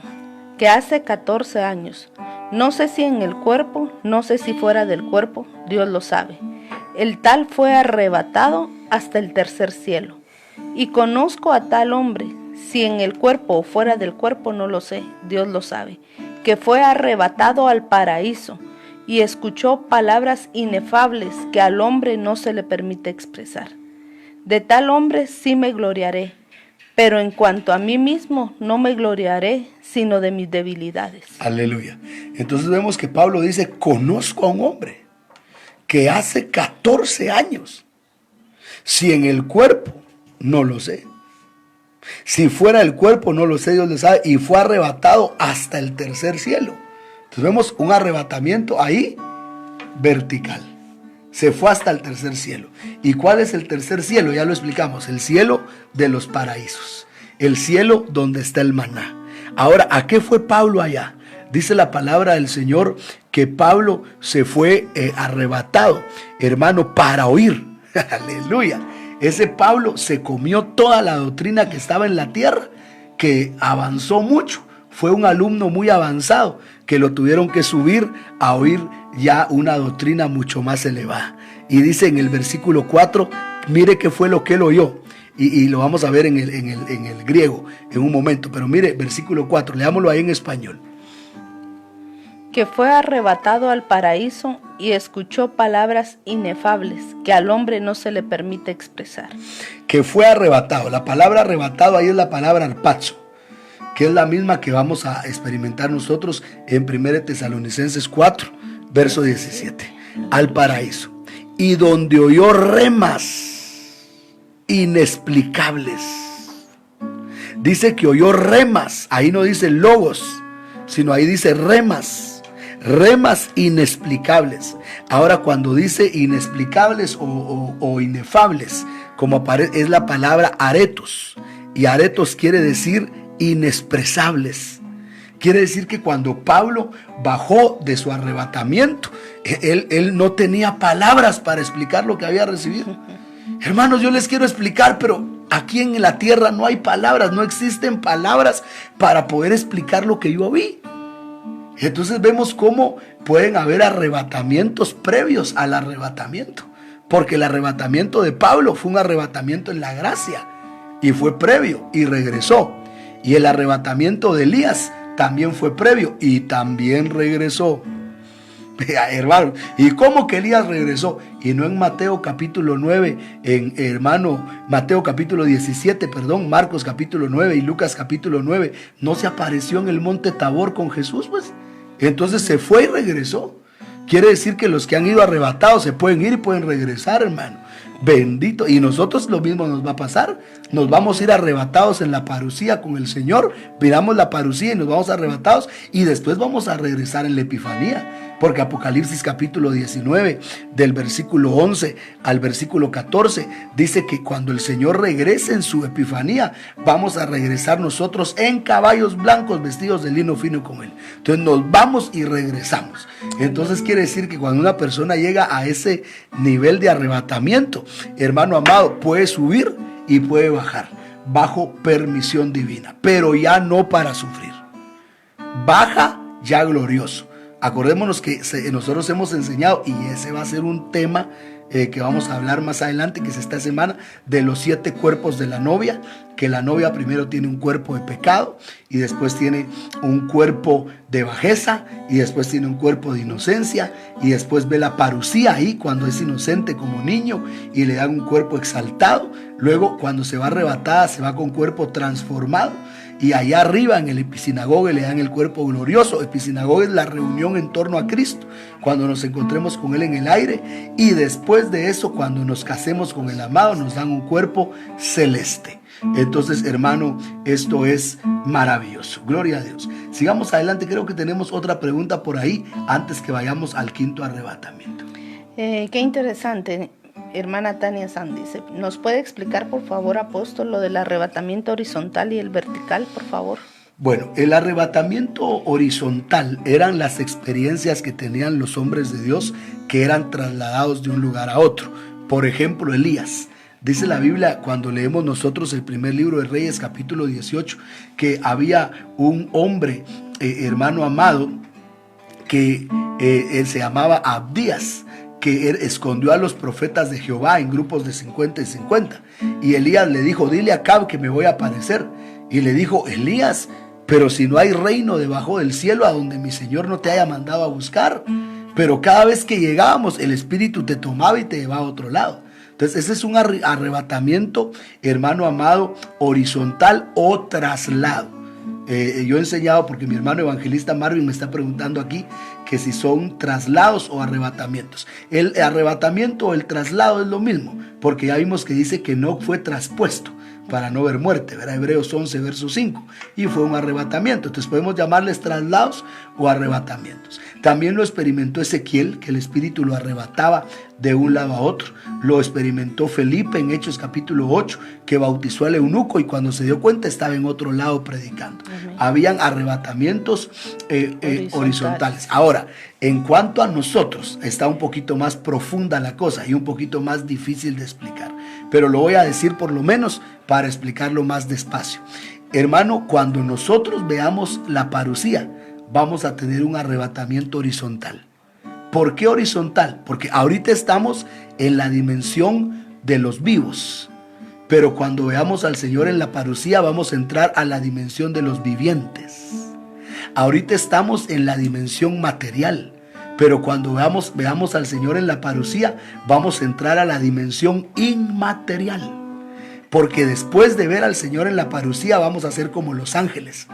que hace 14 años, no sé si en el cuerpo, no sé si fuera del cuerpo, Dios lo sabe. El tal fue arrebatado hasta el tercer cielo. Y conozco a tal hombre, si en el cuerpo o fuera del cuerpo no lo sé, Dios lo sabe, que fue arrebatado al paraíso y escuchó palabras inefables que al hombre no se le permite expresar. De tal hombre sí me gloriaré, pero en cuanto a mí mismo no me gloriaré, sino de mis debilidades.
Aleluya. Entonces vemos que Pablo dice, conozco a un hombre que hace 14 años, si en el cuerpo no lo sé, si fuera el cuerpo no lo sé, Dios lo sabe, y fue arrebatado hasta el tercer cielo. Entonces vemos un arrebatamiento ahí vertical. Se fue hasta el tercer cielo. ¿Y cuál es el tercer cielo? Ya lo explicamos, el cielo de los paraísos, el cielo donde está el maná. Ahora, ¿a qué fue Pablo allá? Dice la palabra del Señor que Pablo se fue arrebatado, hermano, para oír. Aleluya. Ese Pablo se comió toda la doctrina que estaba en la tierra, que avanzó mucho. Fue un alumno muy avanzado que lo tuvieron que subir a oír ya una doctrina mucho más elevada. Y dice en el versículo 4, mire qué fue lo que él oyó. Y lo vamos a ver en el griego en un momento. Pero mire, versículo 4, leámoslo ahí en español.
Que fue arrebatado al paraíso y escuchó palabras inefables que al hombre no se le permite expresar.
Que fue arrebatado. La palabra arrebatado ahí es la palabra arpazo, que es la misma que vamos a experimentar nosotros en 1 Tesalonicenses 4, verso 17. Al paraíso. Y donde oyó remas inexplicables. Dice que oyó remas. Ahí no dice logos, sino ahí dice remas. Remas inexplicables. Ahora, cuando dice inexplicables o inefables, como aparece, es la palabra aretos. Y aretos quiere decir inexpresables. Quiere decir que cuando Pablo bajó de su arrebatamiento, él no tenía palabras para explicar lo que había recibido. Hermanos, yo les quiero explicar, pero aquí en la tierra no hay palabras, no existen palabras para poder explicar lo que yo vi. Entonces vemos cómo pueden haber arrebatamientos previos al arrebatamiento, porque el arrebatamiento de Pablo fue un arrebatamiento en la gracia y fue previo y regresó, y el arrebatamiento de Elías también fue previo y también regresó. Hermano, ¿y cómo que Elías regresó? Y no en Mateo capítulo 9, Mateo capítulo 17, Marcos capítulo 9 y Lucas capítulo 9, no se apareció en el monte Tabor con Jesús, pues. Entonces se fue y regresó. Quiere decir que los que han ido arrebatados se pueden ir y pueden regresar, hermano. Bendito. Y nosotros lo mismo nos va a pasar. Nos vamos a ir arrebatados en la parucía con el Señor. Miramos la parucía y nos vamos arrebatados. Y después vamos a regresar en la Epifanía. Porque Apocalipsis capítulo 19, del versículo 11 al versículo 14, dice que cuando el Señor regrese en su Epifanía, vamos a regresar nosotros en caballos blancos vestidos de lino fino con Él. Entonces nos vamos y regresamos. Entonces quiere decir que cuando una persona llega a ese nivel de arrebatamiento, hermano amado, puede subir y puede bajar bajo permisión divina, pero ya no para sufrir. Baja ya glorioso. Acordémonos que nosotros hemos enseñado, y ese va a ser un tema que vamos a hablar más adelante, que es esta semana, de los 7 cuerpos de la novia, que la novia primero tiene un cuerpo de pecado, y después tiene un cuerpo de bajeza, y después tiene un cuerpo de inocencia, y después ve la parucía ahí cuando es inocente como niño, y le dan un cuerpo exaltado. Luego cuando se va arrebatada se va con cuerpo transformado, y allá arriba en el episinagoge le dan el cuerpo glorioso. Episinagoge es la reunión en torno a Cristo, cuando nos encontremos con Él en el aire, y después de eso, cuando nos casemos con el amado, nos dan un cuerpo celeste. Entonces, hermano, esto es maravilloso. Gloria a Dios. Sigamos adelante. Creo que tenemos otra pregunta por ahí antes que vayamos al quinto arrebatamiento.
Qué interesante. Hermana Tania San dice, ¿nos puede explicar por favor, apóstol, lo del arrebatamiento horizontal y el vertical, por favor?
Bueno, el arrebatamiento horizontal eran las experiencias que tenían los hombres de Dios que eran trasladados de un lugar a otro. Por ejemplo, Elías. Dice la Biblia, cuando leemos nosotros el primer libro de Reyes, capítulo 18, que había un hombre, hermano amado, que él se llamaba Abdías, que escondió a los profetas de Jehová en grupos de 50 y 50. Y Elías le dijo, dile a Acab que me voy a aparecer. Y le dijo, Elías, pero si no hay reino debajo del cielo a donde mi Señor no te haya mandado a buscar. Pero cada vez que llegábamos, el Espíritu te tomaba y te llevaba a otro lado. Entonces ese es un arrebatamiento, hermano amado, horizontal o traslado. Yo he enseñado, porque mi hermano evangelista Marvin me está preguntando aquí que si son traslados o arrebatamientos. El arrebatamiento o el traslado es lo mismo, porque ya vimos que dice que no fue traspuesto para no ver muerte, ¿verdad? Hebreos 11 verso 5, y fue un arrebatamiento. Entonces podemos llamarles traslados o arrebatamientos. También lo experimentó Ezequiel, que el Espíritu lo arrebataba de un lado a otro. Lo experimentó Felipe en Hechos capítulo 8, que bautizó al eunuco y cuando se dio cuenta estaba en otro lado predicando. Habían arrebatamientos horizontales. Ahora, en cuanto a nosotros, está un poquito más profunda la cosa y un poquito más difícil de explicar. Pero lo voy a decir por lo menos para explicarlo más despacio. Hermano, cuando nosotros veamos la parucía, vamos a tener un arrebatamiento horizontal. ¿Por qué horizontal? Porque ahorita estamos en la dimensión de los vivos, pero cuando veamos al Señor en la parucía vamos a entrar a la dimensión de los vivientes. Ahorita estamos en la dimensión material, pero cuando veamos al Señor en la parucía vamos a entrar a la dimensión inmaterial, porque después de ver al Señor en la parucía vamos a ser como los ángeles.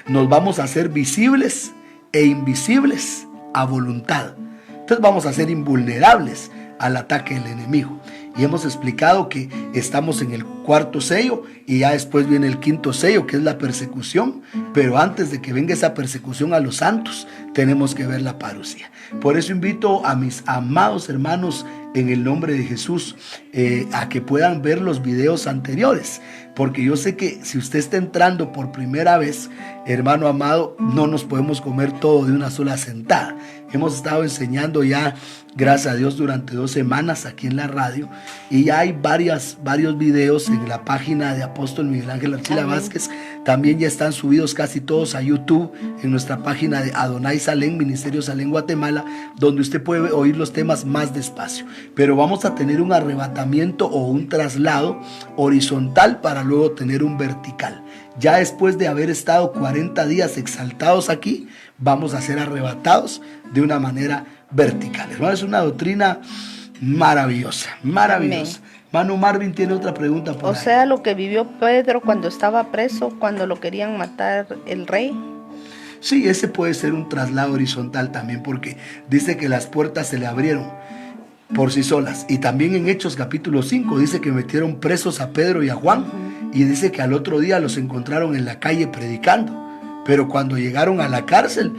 Nos vamos a hacer visibles e invisibles a voluntad. Entonces vamos a ser invulnerables al ataque del enemigo. Y hemos explicado que estamos en el 4º sello y ya después viene el 5º sello, que es la persecución. Pero antes de que venga esa persecución a los santos, tenemos que ver la parucía. Por eso invito a mis amados hermanos en el nombre de Jesús a que puedan ver los videos anteriores, porque yo sé que si usted está entrando por primera vez, hermano amado, no nos podemos comer todo de una sola sentada. Hemos estado enseñando ya, gracias a Dios, durante 2 semanas aquí en la radio, y ya hay varios videos en la página de Apóstol Miguel Ángel Archila Vázquez. También ya están subidos casi todos a YouTube, en nuestra página de Adonai Salén, Ministerio Salén Guatemala, donde usted puede oír los temas más despacio. Pero vamos a tener un arrebatamiento o un traslado horizontal para luego tener un vertical. Ya después de haber estado 40 días exaltados aquí, vamos a ser arrebatados de una manera vertical. Hermano, es una doctrina maravillosa, maravillosa. Amén. Manu Marvin tiene otra pregunta por ahí.
O sea, lo que vivió Pedro cuando estaba preso, cuando lo querían matar el rey.
Sí, ese puede ser un traslado horizontal también, porque dice que las puertas se le abrieron por sí solas. Y también en Hechos capítulo 5 dice que metieron presos a Pedro y a Juan, y dice que al otro día los encontraron en la calle predicando. Pero cuando llegaron a la cárcel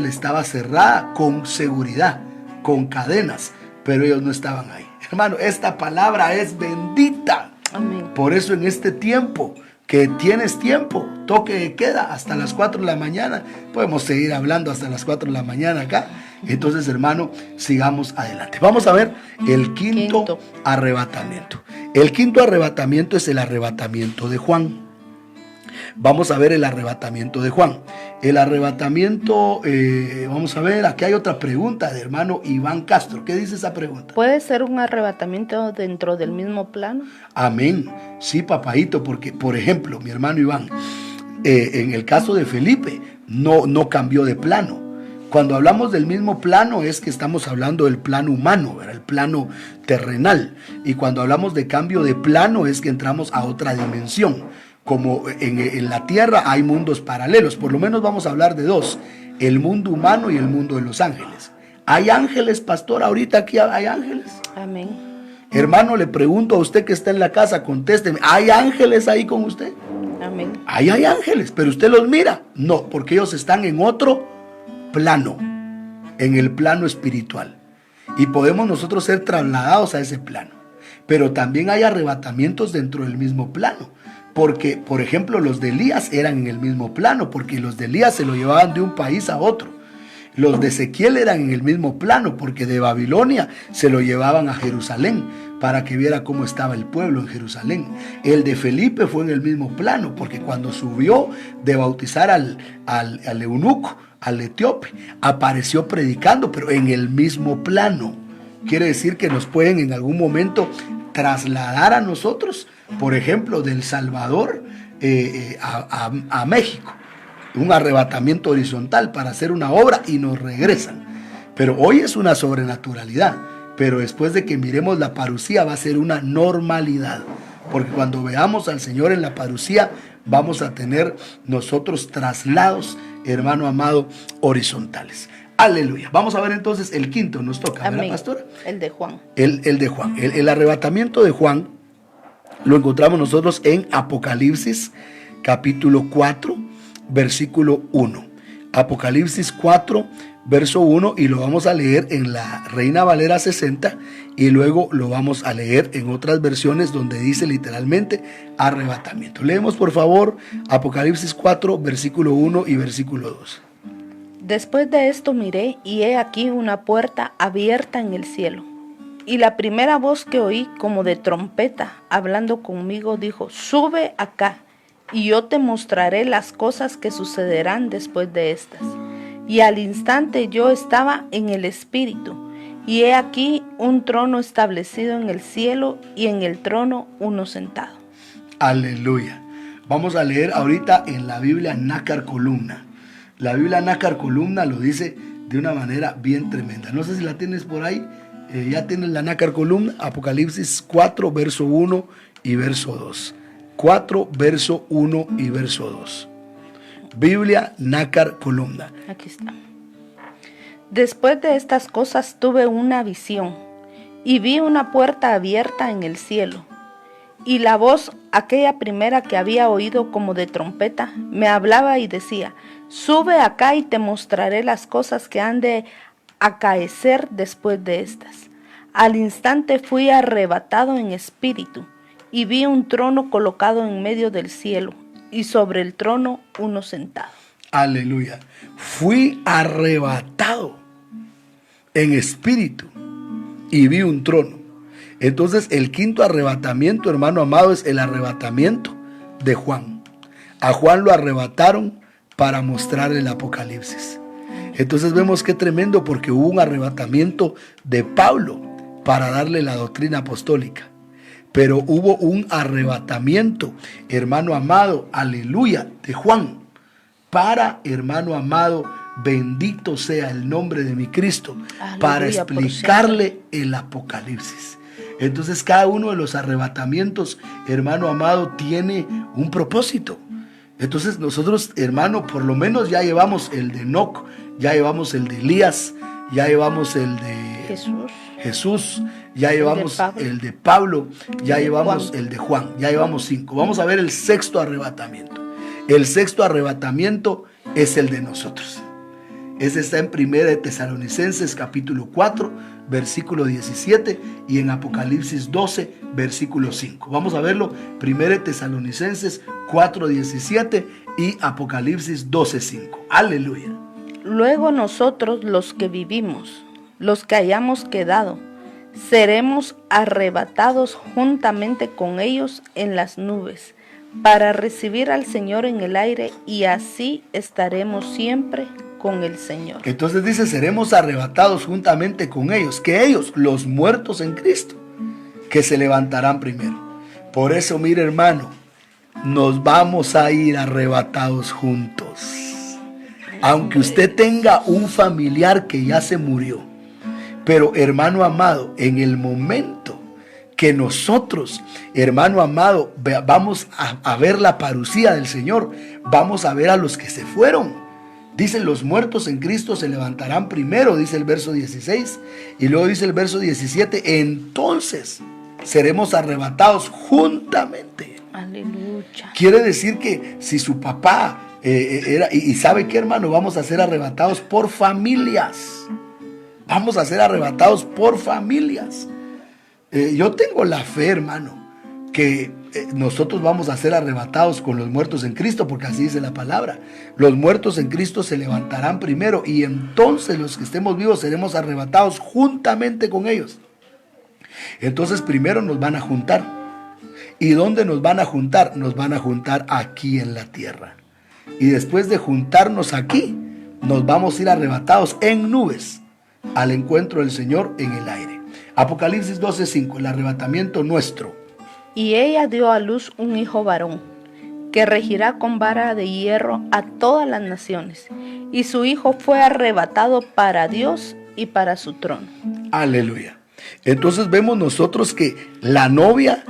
estaba cerrada con seguridad, con cadenas, pero ellos no estaban ahí. Hermano, esta palabra es bendita.
Amén.
Por eso en este tiempo que tienes tiempo, toque de queda hasta las 4 de la mañana. Podemos seguir hablando hasta las 4 de la mañana acá. Entonces, hermano, sigamos adelante. Vamos a ver el quinto arrebatamiento. El quinto arrebatamiento es el arrebatamiento de Juan. Vamos a ver el arrebatamiento de Juan. El arrebatamiento, vamos a ver, aquí hay otra pregunta de hermano Iván Castro. ¿Qué dice esa pregunta?
¿Puede ser un arrebatamiento dentro del mismo plano?
Amén. Sí, papadito, porque, por ejemplo, mi hermano Iván, en el caso de Felipe, no cambió de plano. Cuando hablamos del mismo plano es que estamos hablando del plano humano, ¿verdad? El plano terrenal. Y cuando hablamos de cambio de plano es que entramos a otra dimensión. Como en la tierra hay mundos paralelos, por lo menos vamos a hablar de 2, el mundo humano y el mundo de los ángeles. ¿Hay ángeles, pastor? Ahorita aquí hay ángeles.
Amén.
Hermano, le pregunto a usted que está en la casa, contésteme, ¿hay ángeles ahí con usted?
Amén.
Ahí hay ángeles, pero usted los mira. No, porque ellos están en otro plano, en el plano espiritual. Y podemos nosotros ser trasladados a ese plano. Pero también hay arrebatamientos dentro del mismo plano. Porque, por ejemplo, los de Elías eran en el mismo plano, porque los de Elías se lo llevaban de un país a otro. Los de Ezequiel eran en el mismo plano, porque de Babilonia se lo llevaban a Jerusalén, para que viera cómo estaba el pueblo en Jerusalén. El de Felipe fue en el mismo plano, porque cuando subió de bautizar al eunuco, al etíope, apareció predicando, pero en el mismo plano. Quiere decir que nos pueden en algún momento trasladar a nosotros, por ejemplo, del Salvador a México, un arrebatamiento horizontal para hacer una obra y nos regresan. Pero hoy es una sobrenaturalidad, pero después de que miremos la parucía va a ser una normalidad, porque cuando veamos al Señor en la parucía vamos a tener nosotros traslados, hermano amado, horizontales. Aleluya. Vamos a ver entonces el quinto, nos toca, ¿verdad, pastora?
El de Juan.
El de Juan. El arrebatamiento de Juan lo encontramos nosotros en Apocalipsis capítulo 4, versículo 1. Apocalipsis 4, verso 1, y lo vamos a leer en la Reina Valera 60 y luego lo vamos a leer en otras versiones donde dice literalmente arrebatamiento. Leemos por favor Apocalipsis 4, versículo 1 y versículo 2.
Después de esto miré, y he aquí una puerta abierta en el cielo. Y la primera voz que oí, como de trompeta, hablando conmigo, dijo: sube acá, y yo te mostraré las cosas que sucederán después de estas. Y al instante yo estaba en el Espíritu, y he aquí un trono establecido en el cielo, y en el trono uno sentado.
Aleluya. Vamos a leer ahorita en la Biblia Nácar Columna. La Biblia Nácar Columna lo dice de una manera bien tremenda. No sé si la tienes por ahí. Ya tienes la Nácar Columna. Apocalipsis 4, verso 1 y verso 2. 4, verso 1 y verso 2. Biblia Nácar Columna.
Aquí está. Después de estas cosas tuve una visión, y vi una puerta abierta en el cielo, Y la voz, aquella primera que había oído como de trompeta, me hablaba y decía: sube acá y te mostraré las cosas que han de acaecer después de estas. Al instante fui arrebatado en espíritu, y vi un trono colocado en medio del cielo, y sobre el trono uno sentado.
Aleluya. Fui arrebatado en espíritu y vi un trono. Entonces el quinto arrebatamiento, hermano amado, es el arrebatamiento de Juan. A Juan lo arrebataron para mostrar el Apocalipsis. Entonces vemos qué tremendo, porque hubo un arrebatamiento de Pablo para darle la doctrina apostólica. Pero hubo un arrebatamiento, hermano amado, aleluya, de Juan, para, hermano amado, bendito sea el nombre de mi Cristo, aleluya, para explicarle el Apocalipsis. Entonces cada uno de los arrebatamientos, hermano amado, tiene un propósito. Entonces nosotros, hermano, por lo menos ya llevamos el de Enoc, ya llevamos el de Elías, ya llevamos el de Jesús, ya llevamos el de Pablo, ya llevamos el de Juan, ya llevamos 5. Vamos a ver el sexto arrebatamiento. El sexto arrebatamiento es el de nosotros. Ese está en 1 Tesalonicenses capítulo 4, versículo 17 y en Apocalipsis 12, versículo 5. Vamos a verlo, 1 Tesalonicenses 4, 17 y Apocalipsis 12, 5. Aleluya.
Luego nosotros, los que vivimos, los que hayamos quedado, seremos arrebatados juntamente con ellos en las nubes, para recibir al Señor en el aire, y así estaremos siempre con el Señor.
Entonces dice, seremos arrebatados juntamente con ellos. Que ellos, los muertos en Cristo, que se levantarán primero. Por eso, mire hermano, nos vamos a ir arrebatados juntos. Aunque usted tenga un familiar que ya se murió, pero hermano amado, en el momento que nosotros, hermano amado, vamos a ver la parucía del Señor, vamos a ver a los que se fueron. Dicen, los muertos en Cristo se levantarán primero, dice el verso 16, y luego dice el verso 17, entonces seremos arrebatados juntamente.
Aleluya.
Quiere decir que si su papá era, y sabe qué, hermano, vamos a ser arrebatados por familias. Vamos a ser arrebatados por familias. Yo tengo la fe, hermano, que nosotros vamos a ser arrebatados con los muertos en Cristo, porque así dice la palabra. Los muertos en Cristo se levantarán primero, y entonces los que estemos vivos seremos arrebatados juntamente con ellos. Entonces primero nos van a juntar. ¿Y dónde nos van a juntar? Nos van a juntar aquí en la tierra. Y después de juntarnos aquí, nos vamos a ir arrebatados en nubes al encuentro del Señor en el aire. Apocalipsis 12:5, el arrebatamiento nuestro.
Y ella dio a luz un hijo varón, que regirá con vara de hierro a todas las naciones, y su hijo fue arrebatado para Dios y para su trono.
Aleluya. Entonces vemos nosotros que la novia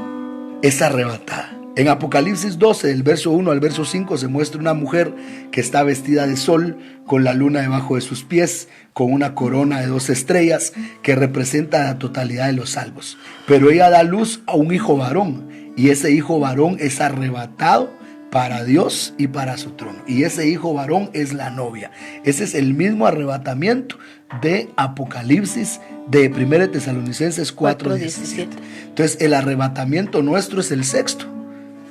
es arrebatada. En Apocalipsis 12, del verso 1 al verso 5, se muestra una mujer que está vestida de sol, con la luna debajo de sus pies, con una corona de 2 estrellas, que representa la totalidad de los salvos. Pero ella da luz a un hijo varón, y ese hijo varón es arrebatado para Dios y para su trono. Y ese hijo varón es la novia. Ese es el mismo arrebatamiento de Apocalipsis, de 1 Tesalonicenses 4:17. Entonces el arrebatamiento nuestro es el sexto.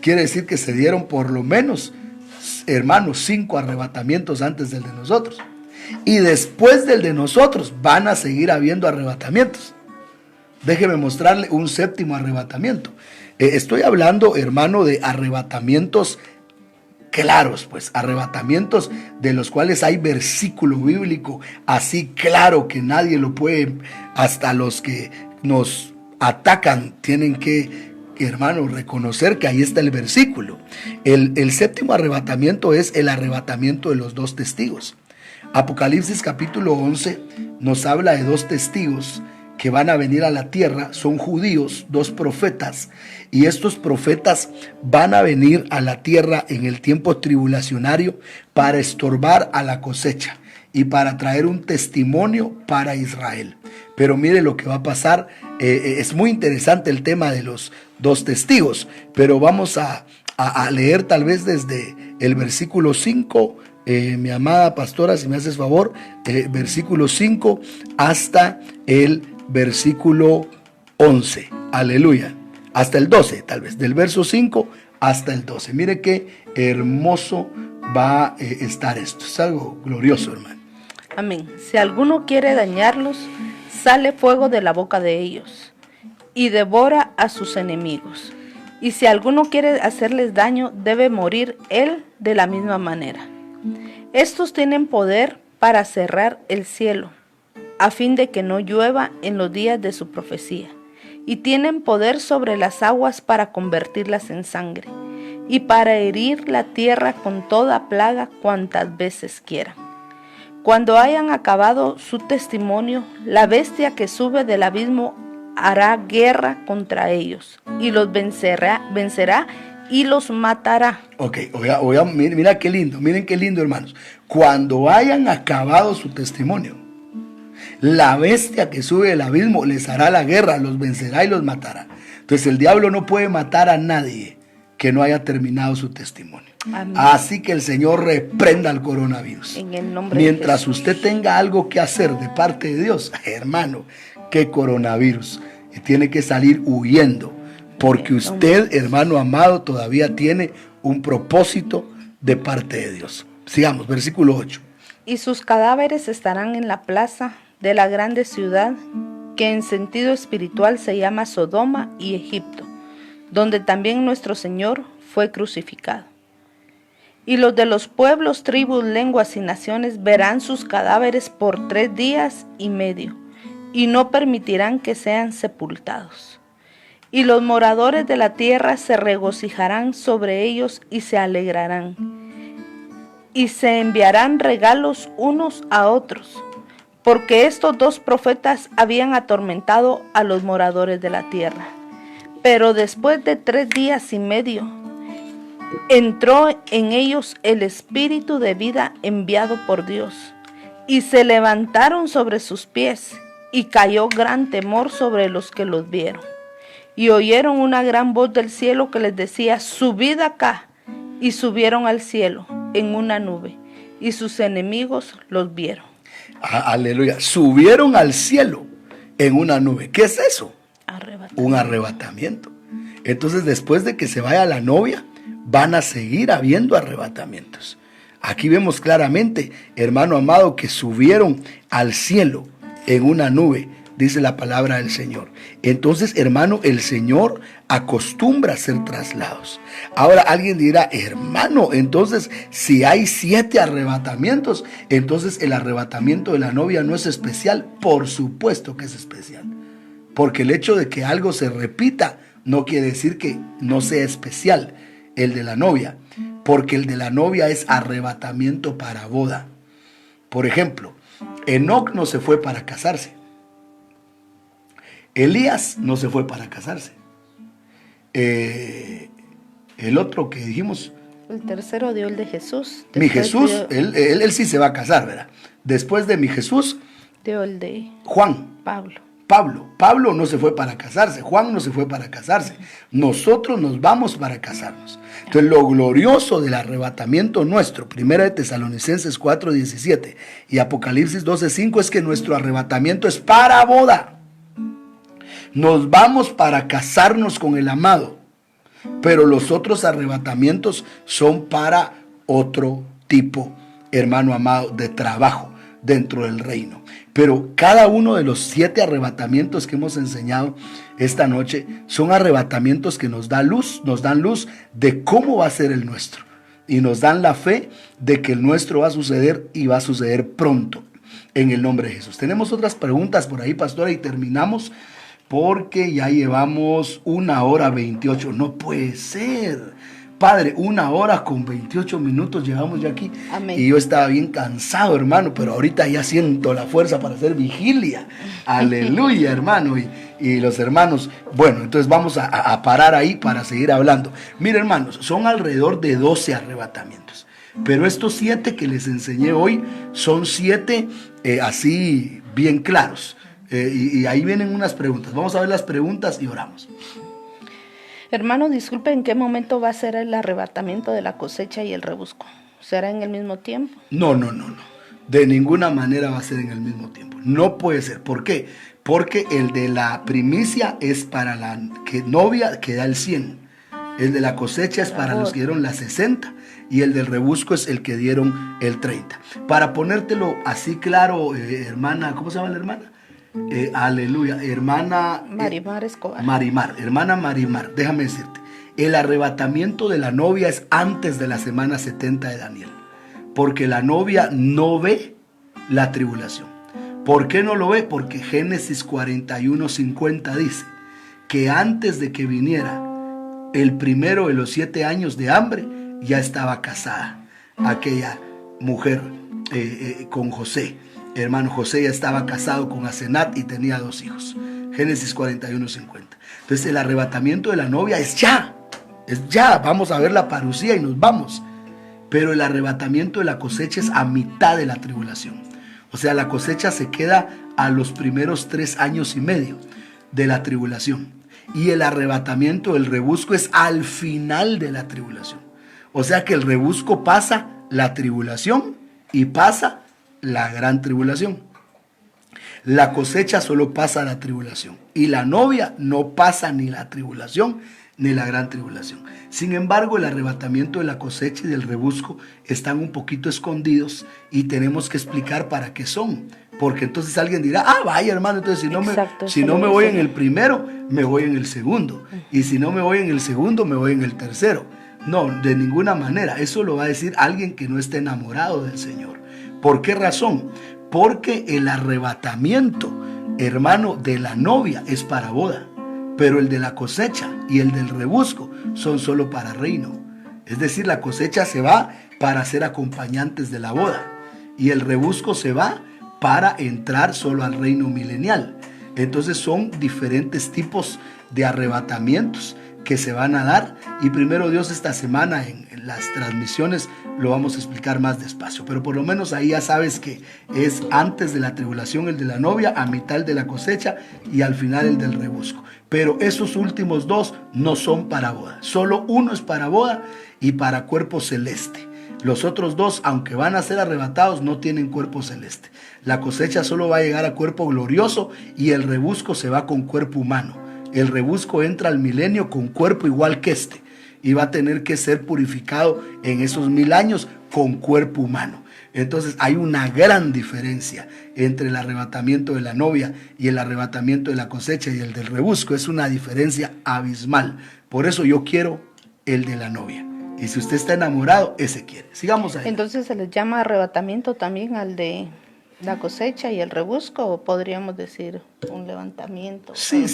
Quiere decir que se dieron por lo menos, hermanos, 5 arrebatamientos antes del de nosotros. Y después del de nosotros van a seguir habiendo arrebatamientos. Déjeme mostrarle un 7º arrebatamiento. Estoy hablando, hermano, de arrebatamientos claros, pues arrebatamientos de los cuales hay versículo bíblico así claro que nadie lo puede, hasta los que nos atacan tienen que, hermano, reconocer que ahí está el versículo. El 7º arrebatamiento es el arrebatamiento de los 2 testigos. Apocalipsis capítulo 11 nos habla de 2 testigos que van a venir a la tierra, son judíos, 2 profetas, y estos profetas van a venir a la tierra en el tiempo tribulacionario para estorbar a la cosecha y para traer un testimonio para Israel. pero mire lo que va a pasar. Es muy interesante el tema de los 2 testigos, pero vamos a leer tal vez desde el versículo 5, mi amada pastora, si me haces favor, versículo 5 hasta el versículo 11, aleluya, hasta el 12 tal vez, del verso 5 hasta el 12. Mire qué hermoso va a estar esto, es algo glorioso, hermano.
Amén. Si alguno quiere dañarlos, sale fuego de la boca de ellos y devora a sus enemigos. Y si alguno quiere hacerles daño, debe morir él de la misma manera. Estos tienen poder para cerrar el cielo, a fin de que no llueva en los días de su profecía. Y tienen poder sobre las aguas para convertirlas en sangre, y para herir la tierra con toda plaga cuantas veces quieran. Cuando hayan acabado su testimonio, la bestia que sube del abismo hará guerra contra ellos, y los vencerá y los matará.
Ok, mira qué lindo, miren qué lindo, hermanos. Cuando hayan acabado su testimonio, la bestia que sube del abismo les hará la guerra, los vencerá y los matará. Entonces el diablo no puede matar a nadie que no haya terminado su testimonio.
Amén.
Así que el Señor reprenda al coronavirus.
En el nombre
Mientras
de Jesús.
usted tenga algo que hacer de parte de Dios, hermano, qué coronavirus, tiene que salir huyendo, porque usted, hermano amado, todavía tiene un propósito de parte de Dios. Sigamos, versículo 8.
Y sus cadáveres estarán en la plaza de la grande ciudad, que en sentido espiritual se llama Sodoma y Egipto, donde también nuestro Señor fue crucificado. Y los de los pueblos, tribus, lenguas y naciones verán sus cadáveres por 3 días y medio, y no permitirán que sean sepultados. Y los moradores de la tierra se regocijarán sobre ellos y se alegrarán, y se enviarán regalos unos a otros, porque estos 2 profetas habían atormentado a los moradores de la tierra. Pero después de 3 días y medio, entró en ellos el espíritu de vida enviado por Dios, y se levantaron sobre sus pies, y cayó gran temor sobre los que los vieron. Y oyeron una gran voz del cielo que les decía: subid acá. Y subieron al cielo en una nube, y sus enemigos los vieron.
Aleluya. Subieron al cielo en una nube. ¿Qué es eso? Un arrebatamiento. Entonces, después de que se vaya la novia, van a seguir habiendo arrebatamientos. Aquí vemos claramente, hermano amado, que subieron al cielo en una nube, dice la palabra del Señor. Entonces, hermano, el Señor acostumbra a hacer traslados. Ahora alguien dirá: hermano, entonces si hay 7 arrebatamientos, entonces el arrebatamiento de la novia no es especial. Por supuesto que es especial, porque el hecho de que algo se repita no quiere decir que no sea especial el de la novia, porque el de la novia es arrebatamiento para boda. Por ejemplo, Enoc no se fue para casarse, Elías no se fue para casarse, el otro que dijimos,
El tercero dio el de Jesús.
mi
Después
Jesús,
dio,
él sí se va a casar, ¿verdad? Después de mi Jesús,
dio el de
Juan.
Pablo.
Pablo no se fue para casarse, Juan no se fue para casarse. Nosotros nos vamos para casarnos. Entonces, lo glorioso del arrebatamiento nuestro, 1 de Tesalonicenses 4:17 y Apocalipsis 12:5, es que nuestro arrebatamiento es para boda. Nos vamos para casarnos con el amado, pero los otros arrebatamientos son para otro tipo, hermano amado, de trabajo dentro del reino. Pero cada uno de los 7 arrebatamientos que hemos enseñado esta noche son arrebatamientos que nos dan luz de cómo va a ser el nuestro, y nos dan la fe de que el nuestro va a suceder, y va a suceder pronto, en el nombre de Jesús. Tenemos otras preguntas por ahí, pastora, y terminamos, porque ya llevamos 1:28. No puede ser. Padre, 1:28 llevamos ya aquí.
Amén.
Y yo estaba bien cansado, hermano, pero ahorita ya siento la fuerza para hacer vigilia. Aleluya, hermano. Y los hermanos, bueno, entonces vamos a parar ahí para seguir hablando. Mira, hermanos, son alrededor de 12 arrebatamientos. Pero estos 7 que les enseñé hoy son 7 así bien claros. Y ahí vienen unas preguntas. Vamos a ver las preguntas y oramos.
Hermano, disculpe, ¿en qué momento va a ser el arrebatamiento de la cosecha y el rebusco? ¿Será en el mismo tiempo?
No. De ninguna manera va a ser en el mismo tiempo. No puede ser. ¿Por qué? Porque el de la primicia es para la novia que da el 100. El de la cosecha es para los que dieron las 60. Y el del rebusco es el que dieron el 30. Para ponértelo así claro, hermana, ¿cómo se llama la hermana? Aleluya, hermana
Marimar Escobar.
Hermana Marimar, déjame decirte, el arrebatamiento de la novia es antes de la semana 70 de Daniel, porque la novia no ve la tribulación. ¿Por qué no lo ve? Porque Génesis 41:50 dice que antes de que viniera el primero de los 7 años de hambre, ya estaba casada aquella mujer con José. Hermano, José ya estaba casado con Asenat y tenía 2 hijos. Génesis 41:50. Entonces el arrebatamiento de la novia es ya. Vamos a ver la parucía y nos vamos. Pero el arrebatamiento de la cosecha es a mitad de la tribulación. O sea, la cosecha se queda a los primeros 3 años y medio de la tribulación. Y el arrebatamiento del rebusco es al final de la tribulación. O sea que el rebusco pasa la tribulación y pasa la gran tribulación. La cosecha solo pasa la tribulación y la novia no pasa ni la tribulación ni la gran tribulación. Sin embargo, el arrebatamiento de la cosecha y del rebusco están un poquito escondidos y tenemos que explicar para qué son. Porque entonces alguien dirá, vaya hermano, entonces si no me voy en el primero, me voy en el segundo. Y si no me voy en el segundo, me voy en el tercero. No, de ninguna manera. Eso lo va a decir alguien que no esté enamorado del Señor. ¿Por qué razón? Porque el arrebatamiento, hermano, de la novia es para boda, pero el de la cosecha y el del rebusco son solo para reino. Es decir, la cosecha se va para ser acompañantes de la boda y el rebusco se va para entrar solo al reino milenial. Entonces son diferentes tipos de arrebatamientos que se van a dar, y primero Dios esta semana en las transmisiones lo vamos a explicar más despacio, pero por lo menos ahí ya sabes que es antes de la tribulación el de la novia, a mitad de la cosecha y al final el del rebusco. Pero esos últimos 2 no son para boda, solo uno es para boda y para cuerpo celeste. Los otros 2, aunque van a ser arrebatados, no tienen cuerpo celeste. La cosecha solo va a llegar a cuerpo glorioso y el rebusco se va con cuerpo humano. El rebusco entra al milenio con cuerpo igual que este y va a tener que ser purificado en esos 1000 años con cuerpo humano. Entonces hay una gran diferencia entre el arrebatamiento de la novia y el arrebatamiento de la cosecha y el del rebusco. Es una diferencia abismal. Por eso yo quiero el de la novia. Y si usted está enamorado, ese quiere. Sigamos ahí.
Entonces se les llama arrebatamiento también al de la cosecha y el rebusco, o podríamos decir un levantamiento.
Sí,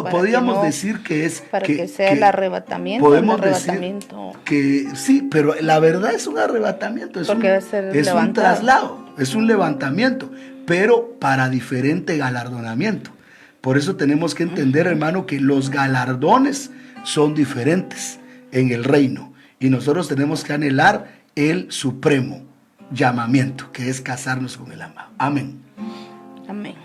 podríamos decir que es
para que sea el arrebatamiento.
Podemos decir que sí, pero la verdad es un arrebatamiento, es un traslado, es un levantamiento, pero para diferente galardonamiento. Por eso tenemos que entender, hermano, que los galardones son diferentes en el reino y nosotros tenemos que anhelar el supremo llamamiento, que es casarnos con el amado. Amén.
Amén.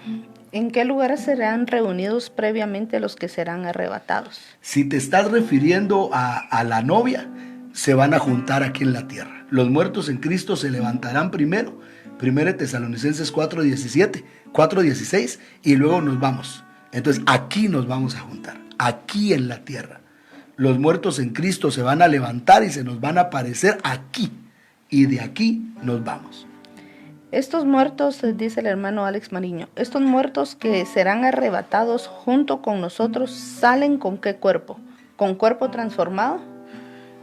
¿En qué lugares serán reunidos previamente los que serán arrebatados?
Si te estás refiriendo a la novia, se van a juntar aquí en la tierra. Los muertos en Cristo se levantarán primero, 1 Tesalonicenses 4:16, y luego nos vamos. Entonces aquí nos vamos a juntar, aquí en la tierra. Los muertos en Cristo se van a levantar y se nos van a aparecer aquí. Y de aquí nos vamos.
Estos muertos, dice el hermano Alex Mariño, estos muertos que serán arrebatados junto con nosotros, ¿salen con qué cuerpo? ¿Con cuerpo transformado?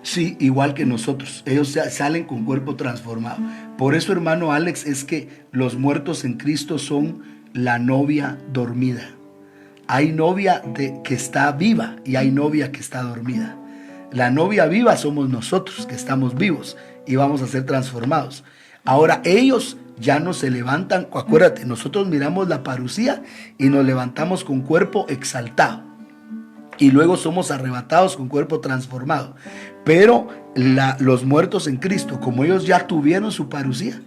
Sí, igual que nosotros. Ellos salen con cuerpo transformado. Por eso, hermano Alex, es que los muertos en Cristo son la novia dormida. Hay novia que está viva y hay novia que está dormida. La novia viva somos nosotros, que estamos vivos y vamos a ser transformados. Ahora ellos ya no se levantan. Acuérdate, nosotros miramos la parucía y nos levantamos con cuerpo exaltado y luego somos arrebatados con cuerpo transformado. Pero los muertos en Cristo, como ellos ya tuvieron su parucía,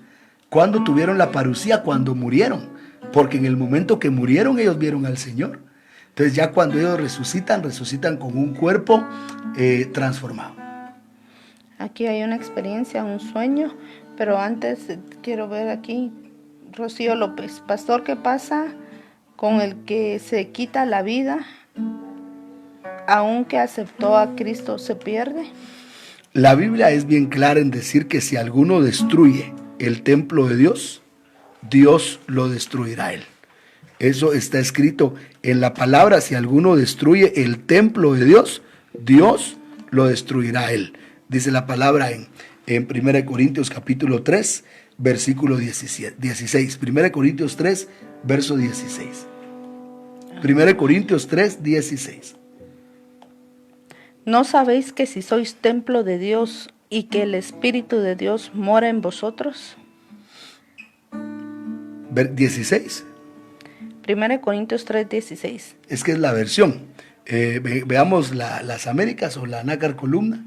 ¿cuándo tuvieron la parucía? Cuando murieron. porque en el momento que murieron ellos vieron al Señor. Entonces ya cuando ellos resucitan con un cuerpo transformado.
Aquí hay una experiencia, un sueño, pero antes quiero ver aquí, Rocío López, pastor, ¿qué pasa con el que se quita la vida, aunque aceptó a Cristo, se pierde?
La Biblia es bien clara en decir que si alguno destruye el templo de Dios, Dios lo destruirá a él. Eso está escrito en la palabra: si alguno destruye el templo de Dios, Dios lo destruirá a él. Dice la palabra en 1 Corintios capítulo 3, versículo 16. 1 Corintios 3, verso 16. 1 Corintios 3, 16.
¿No sabéis que si sois templo de Dios y que el Espíritu de Dios mora en vosotros?
16.
1 Corintios 3, 16.
Es que es la versión. Veamos las Américas o la nácar columna.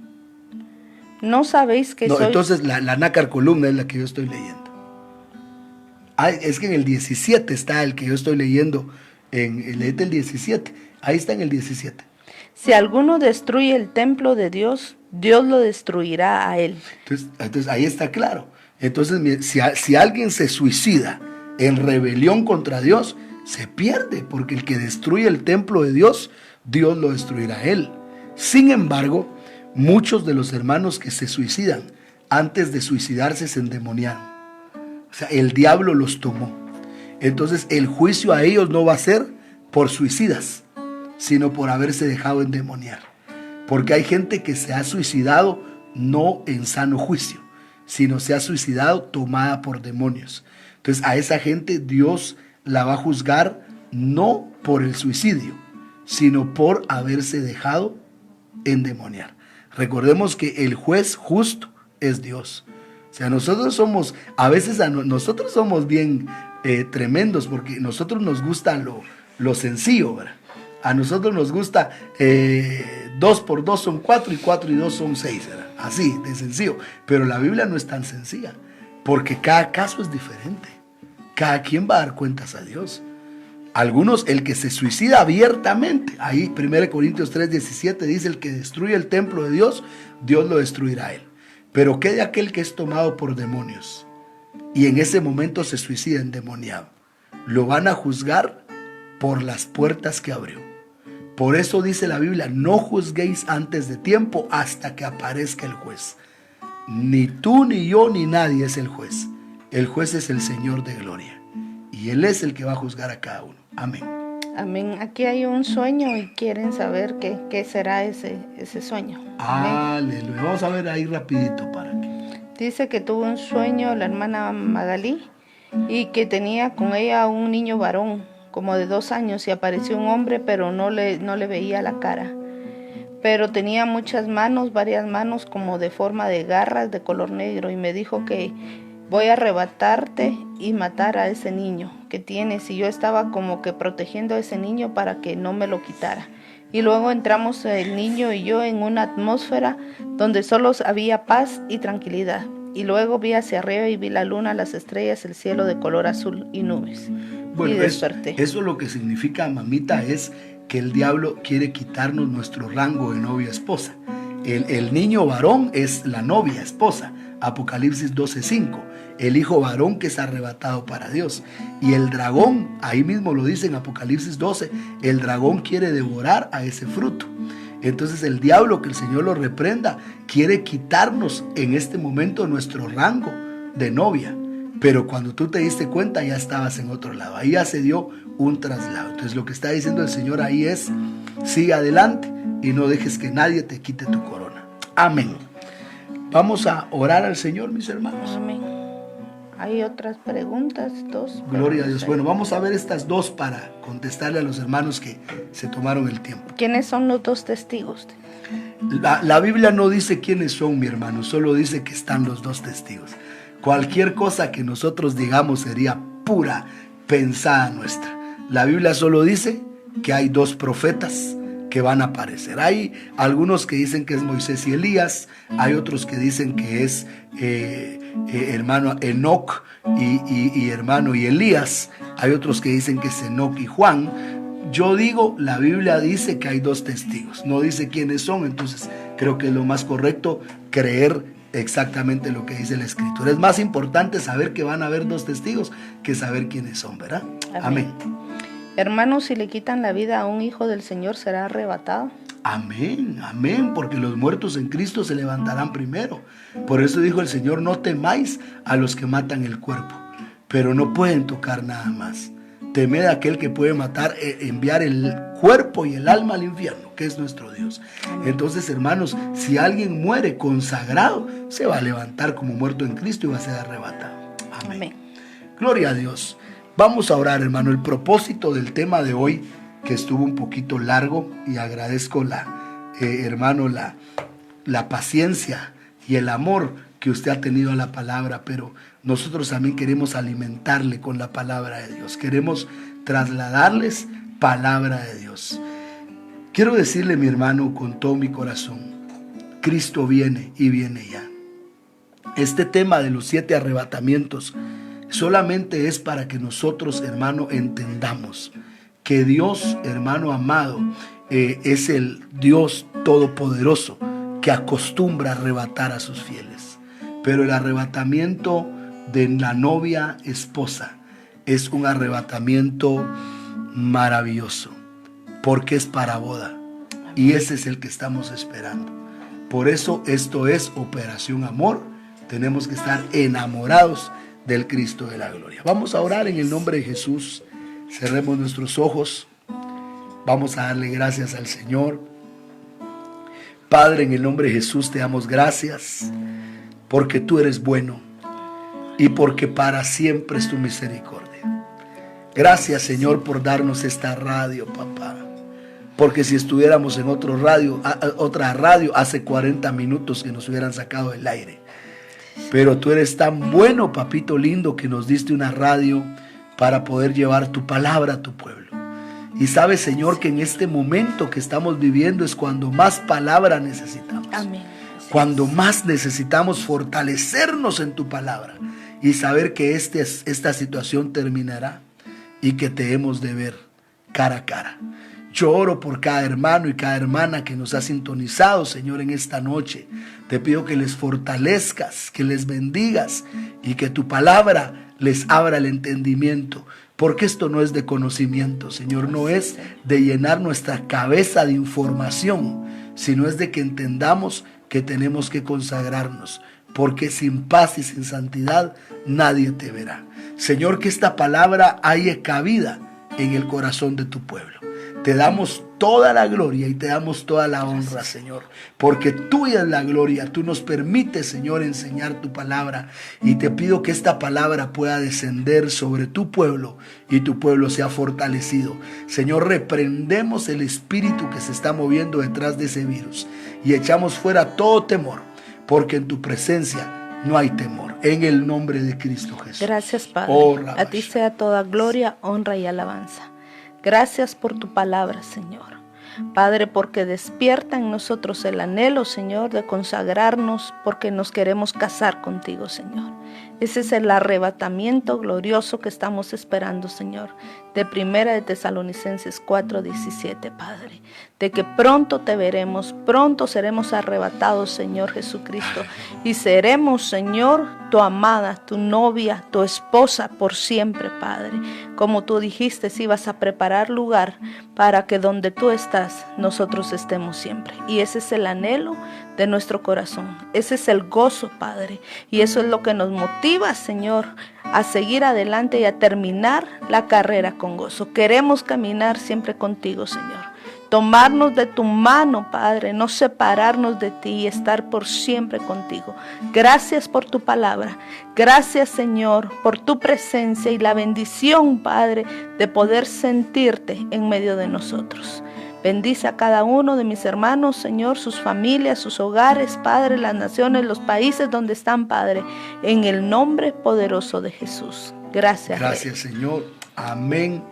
¿No sabéis que
No,
sois...?
entonces la nácar columna es la que yo estoy leyendo. Es que en el 17 está el que yo estoy leyendo. Léete el 17. Ahí está en el 17.
Si alguno destruye el templo de Dios, Dios lo destruirá a él.
Entonces ahí está claro. Entonces si alguien se suicida en rebelión contra Dios, se pierde, porque el que destruye el templo de Dios, Dios lo destruirá a él. Sin embargo, muchos de los hermanos que se suicidan, antes de suicidarse se endemoniaron. O sea, el diablo los tomó. Entonces el juicio a ellos no va a ser por suicidas, sino por haberse dejado endemoniar. Porque hay gente que se ha suicidado no en sano juicio, sino se ha suicidado tomada por demonios. Entonces a esa gente Dios la va a juzgar no por el suicidio, sino por haberse dejado endemoniar. Recordemos que el juez justo es Dios. O sea, nosotros somos, a veces nosotros somos bien tremendos, porque a nosotros nos gusta lo sencillo, ¿verdad? A nosotros nos gusta 2 por 2 son 4 y 4 y 2 son 6, ¿verdad? Así, de sencillo. Pero la Biblia no es tan sencilla, porque cada caso es diferente. Cada quien va a dar cuentas a Dios. Algunos, el que se suicida abiertamente, ahí 1 Corintios 3, 17 dice: el que destruye el templo de Dios, Dios lo destruirá a él. Pero ¿qué de aquel que es tomado por demonios y en ese momento se suicida endemoniado? Lo van a juzgar por las puertas que abrió. Por eso dice la Biblia: no juzguéis antes de tiempo hasta que aparezca el juez. Ni tú, ni yo, ni nadie es el juez. El juez es el Señor de gloria, y Él es el que va a juzgar a cada uno. Amén.
Amén. Aquí hay un sueño y quieren saber qué será ese sueño.
Aleluya. Vamos a ver ahí rapidito para que...
Dice que tuvo un sueño la hermana Magalí y que tenía con ella un niño varón como de 2 años, y apareció un hombre, pero no le veía la cara. Pero tenía muchas manos, varias manos como de forma de garras de color negro, y me dijo que voy a arrebatarte y matar a ese niño que tienes. Y yo estaba como que protegiendo a ese niño para que no me lo quitara. Y luego entramos el niño y yo en una atmósfera donde solo había paz y tranquilidad. Y luego vi hacia arriba y vi la luna, las estrellas, el cielo de color azul y nubes.
Bueno,
y desperté.
Eso lo que significa, mamita, es que el diablo quiere quitarnos nuestro rango de novia esposa. El niño varón es la novia esposa, Apocalipsis 12:5. El hijo varón que es arrebatado para Dios. Y el dragón, ahí mismo lo dice en Apocalipsis 12, el dragón quiere devorar a ese fruto. Entonces el diablo, que el Señor lo reprenda, quiere quitarnos en este momento nuestro rango de novia. Pero cuando tú te diste cuenta ya estabas en otro lado. Ahí ya se dio un traslado. Entonces lo que está diciendo el Señor ahí es: sigue adelante y no dejes que nadie te quite tu corona. Amén. Vamos a orar al Señor, mis hermanos.
Amén. Hay otras preguntas, 2.
Gloria a Dios. Bueno, vamos a ver estas 2 para contestarle a los hermanos que se tomaron el tiempo.
¿Quiénes son los 2 testigos?
La Biblia no dice quiénes son, mi hermano, solo dice que están los 2 testigos. Cualquier cosa que nosotros digamos sería pura pensada nuestra. La Biblia solo dice que hay 2 profetas que van a aparecer. Hay algunos que dicen que es Moisés y Elías, hay otros que dicen que es hermano Enoc y hermano y Elías, hay otros que dicen que es Enoc y Juan. Yo digo, la Biblia dice que hay 2 testigos, no dice quiénes son, entonces creo que es lo más correcto creer exactamente lo que dice la Escritura. Es más importante saber que van a haber 2 testigos que saber quiénes son, ¿verdad? Amén.
Hermanos, si le quitan la vida a un hijo del Señor, será arrebatado.
Amén, amén, porque los muertos en Cristo se levantarán primero. Por eso dijo el Señor, no temáis a los que matan el cuerpo, pero no pueden tocar nada más. Temed a aquel que puede matar, enviar el cuerpo y el alma al infierno, que es nuestro Dios. Entonces, hermanos, si alguien muere consagrado, se va a levantar como muerto en Cristo y va a ser arrebatado. Amén.
Amén.
Gloria a Dios. Vamos a orar, hermano. El propósito del tema de hoy, que estuvo un poquito largo, y agradezco hermano, la paciencia y el amor que usted ha tenido a la palabra, pero nosotros también queremos alimentarle con la palabra de Dios. Queremos trasladarles palabra de Dios. Quiero decirle, mi hermano, con todo mi corazón, Cristo viene y viene ya. Este tema de los 7 arrebatamientos solamente es para que nosotros, hermano, entendamos que Dios, hermano amado, es el Dios todopoderoso que acostumbra a arrebatar a sus fieles. Pero el arrebatamiento de la novia esposa es un arrebatamiento maravilloso, porque es para boda, y ese es el que estamos esperando. Por eso esto es Operación Amor. Tenemos que estar enamorados del Cristo de la gloria. Vamos a orar en el nombre de Jesús. Cerremos nuestros ojos. Vamos a darle gracias al Señor. Padre, en el nombre de Jesús te damos gracias porque tú eres bueno y porque para siempre es tu misericordia. Gracias, Señor, por darnos esta radio, papá. Porque si estuviéramos en otra radio, hace 40 minutos que nos hubieran sacado del aire. Pero tú eres tan bueno, papito lindo, que nos diste una radio para poder llevar tu palabra a tu pueblo. Y sabes, Señor, que en este momento que estamos viviendo es cuando más palabra necesitamos.
Amén.
Cuando más necesitamos fortalecernos en tu palabra y saber que esta situación terminará y que te hemos de ver cara a cara. Yo oro por cada hermano y cada hermana que nos ha sintonizado, Señor, en esta noche. Te pido que les fortalezcas, que les bendigas y que tu palabra les abra el entendimiento. Porque esto no es de conocimiento, Señor, no es de llenar nuestra cabeza de información, sino es de que entendamos que tenemos que consagrarnos. Porque sin paz y sin santidad nadie te verá. Señor, que esta palabra haya cabida en el corazón de tu pueblo. Te damos toda la gloria y te damos toda la honra, Señor, porque tuya es la gloria. Tú nos permites, Señor, enseñar tu palabra, y te pido que esta palabra pueda descender sobre tu pueblo y tu pueblo sea fortalecido. Señor, reprendemos el espíritu que se está moviendo detrás de ese virus y echamos fuera todo temor, porque en tu presencia no hay temor. En el nombre de Cristo Jesús.
Gracias, Padre. A ti sea toda gloria, honra y alabanza. Gracias por tu palabra, Señor. Padre, porque despierta en nosotros el anhelo, Señor, de consagrarnos, porque nos queremos casar contigo, Señor. Ese es el arrebatamiento glorioso que estamos esperando, Señor, de 1 de Tesalonicenses 4:17, Padre. De que pronto te veremos, pronto seremos arrebatados, Señor Jesucristo, y seremos, Señor, tu amada, tu novia, tu esposa por siempre, Padre. Como tú dijiste, si vas a preparar lugar para que donde tú estás, nosotros estemos siempre. Y ese es el anhelo de nuestro corazón. Ese es el gozo, Padre. Y eso es lo que nos motiva, Señor, a seguir adelante y a terminar la carrera con gozo. Queremos caminar siempre contigo, Señor. Tomarnos de tu mano, Padre, no separarnos de ti y estar por siempre contigo. Gracias por tu palabra. Gracias, Señor, por tu presencia y la bendición, Padre, de poder sentirte en medio de nosotros. Bendice a cada uno de mis hermanos, Señor, sus familias, sus hogares, Padre, las naciones, los países donde están, Padre, en el nombre poderoso de Jesús. Gracias,
Rey. Señor. Amén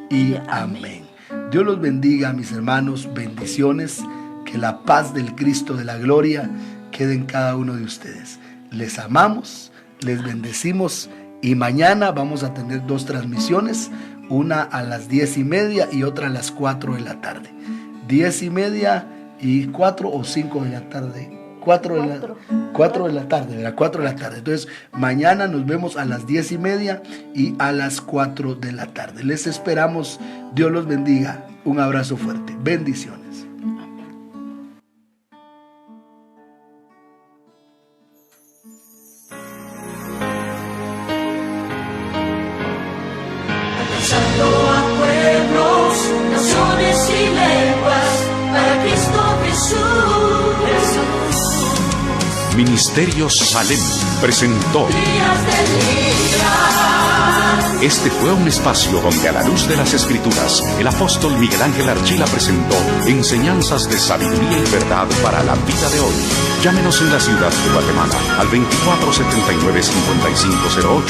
y amén. Dios los bendiga, mis hermanos, bendiciones, que la paz del Cristo de la gloria quede en cada uno de ustedes. Les amamos, les bendecimos y mañana vamos a tener 2 transmisiones, una a las 10:30 y otra a las 4 de la tarde. 10:30 y 4 o 5 de la tarde. 4 de la tarde. Entonces, mañana nos vemos a las 10:30 y a las 4 de la tarde. Les esperamos. Dios los bendiga. Un abrazo fuerte. Bendiciones.
Alcanzando a pueblos, naciones y lenguas, para Cristo Jesús.
Ministerio Salem presentó.
Días de vida.
Este fue un espacio donde a la luz de las Escrituras, el apóstol Miguel Ángel Archila presentó enseñanzas de sabiduría y verdad para la vida de hoy. Llámenos en la ciudad de Guatemala al 2479-5508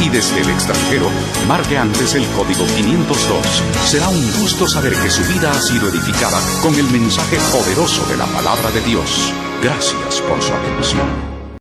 y desde el extranjero, marque antes el código 502. Será un gusto saber que su vida ha sido edificada con el mensaje poderoso de la palabra de Dios. Gracias por su atención.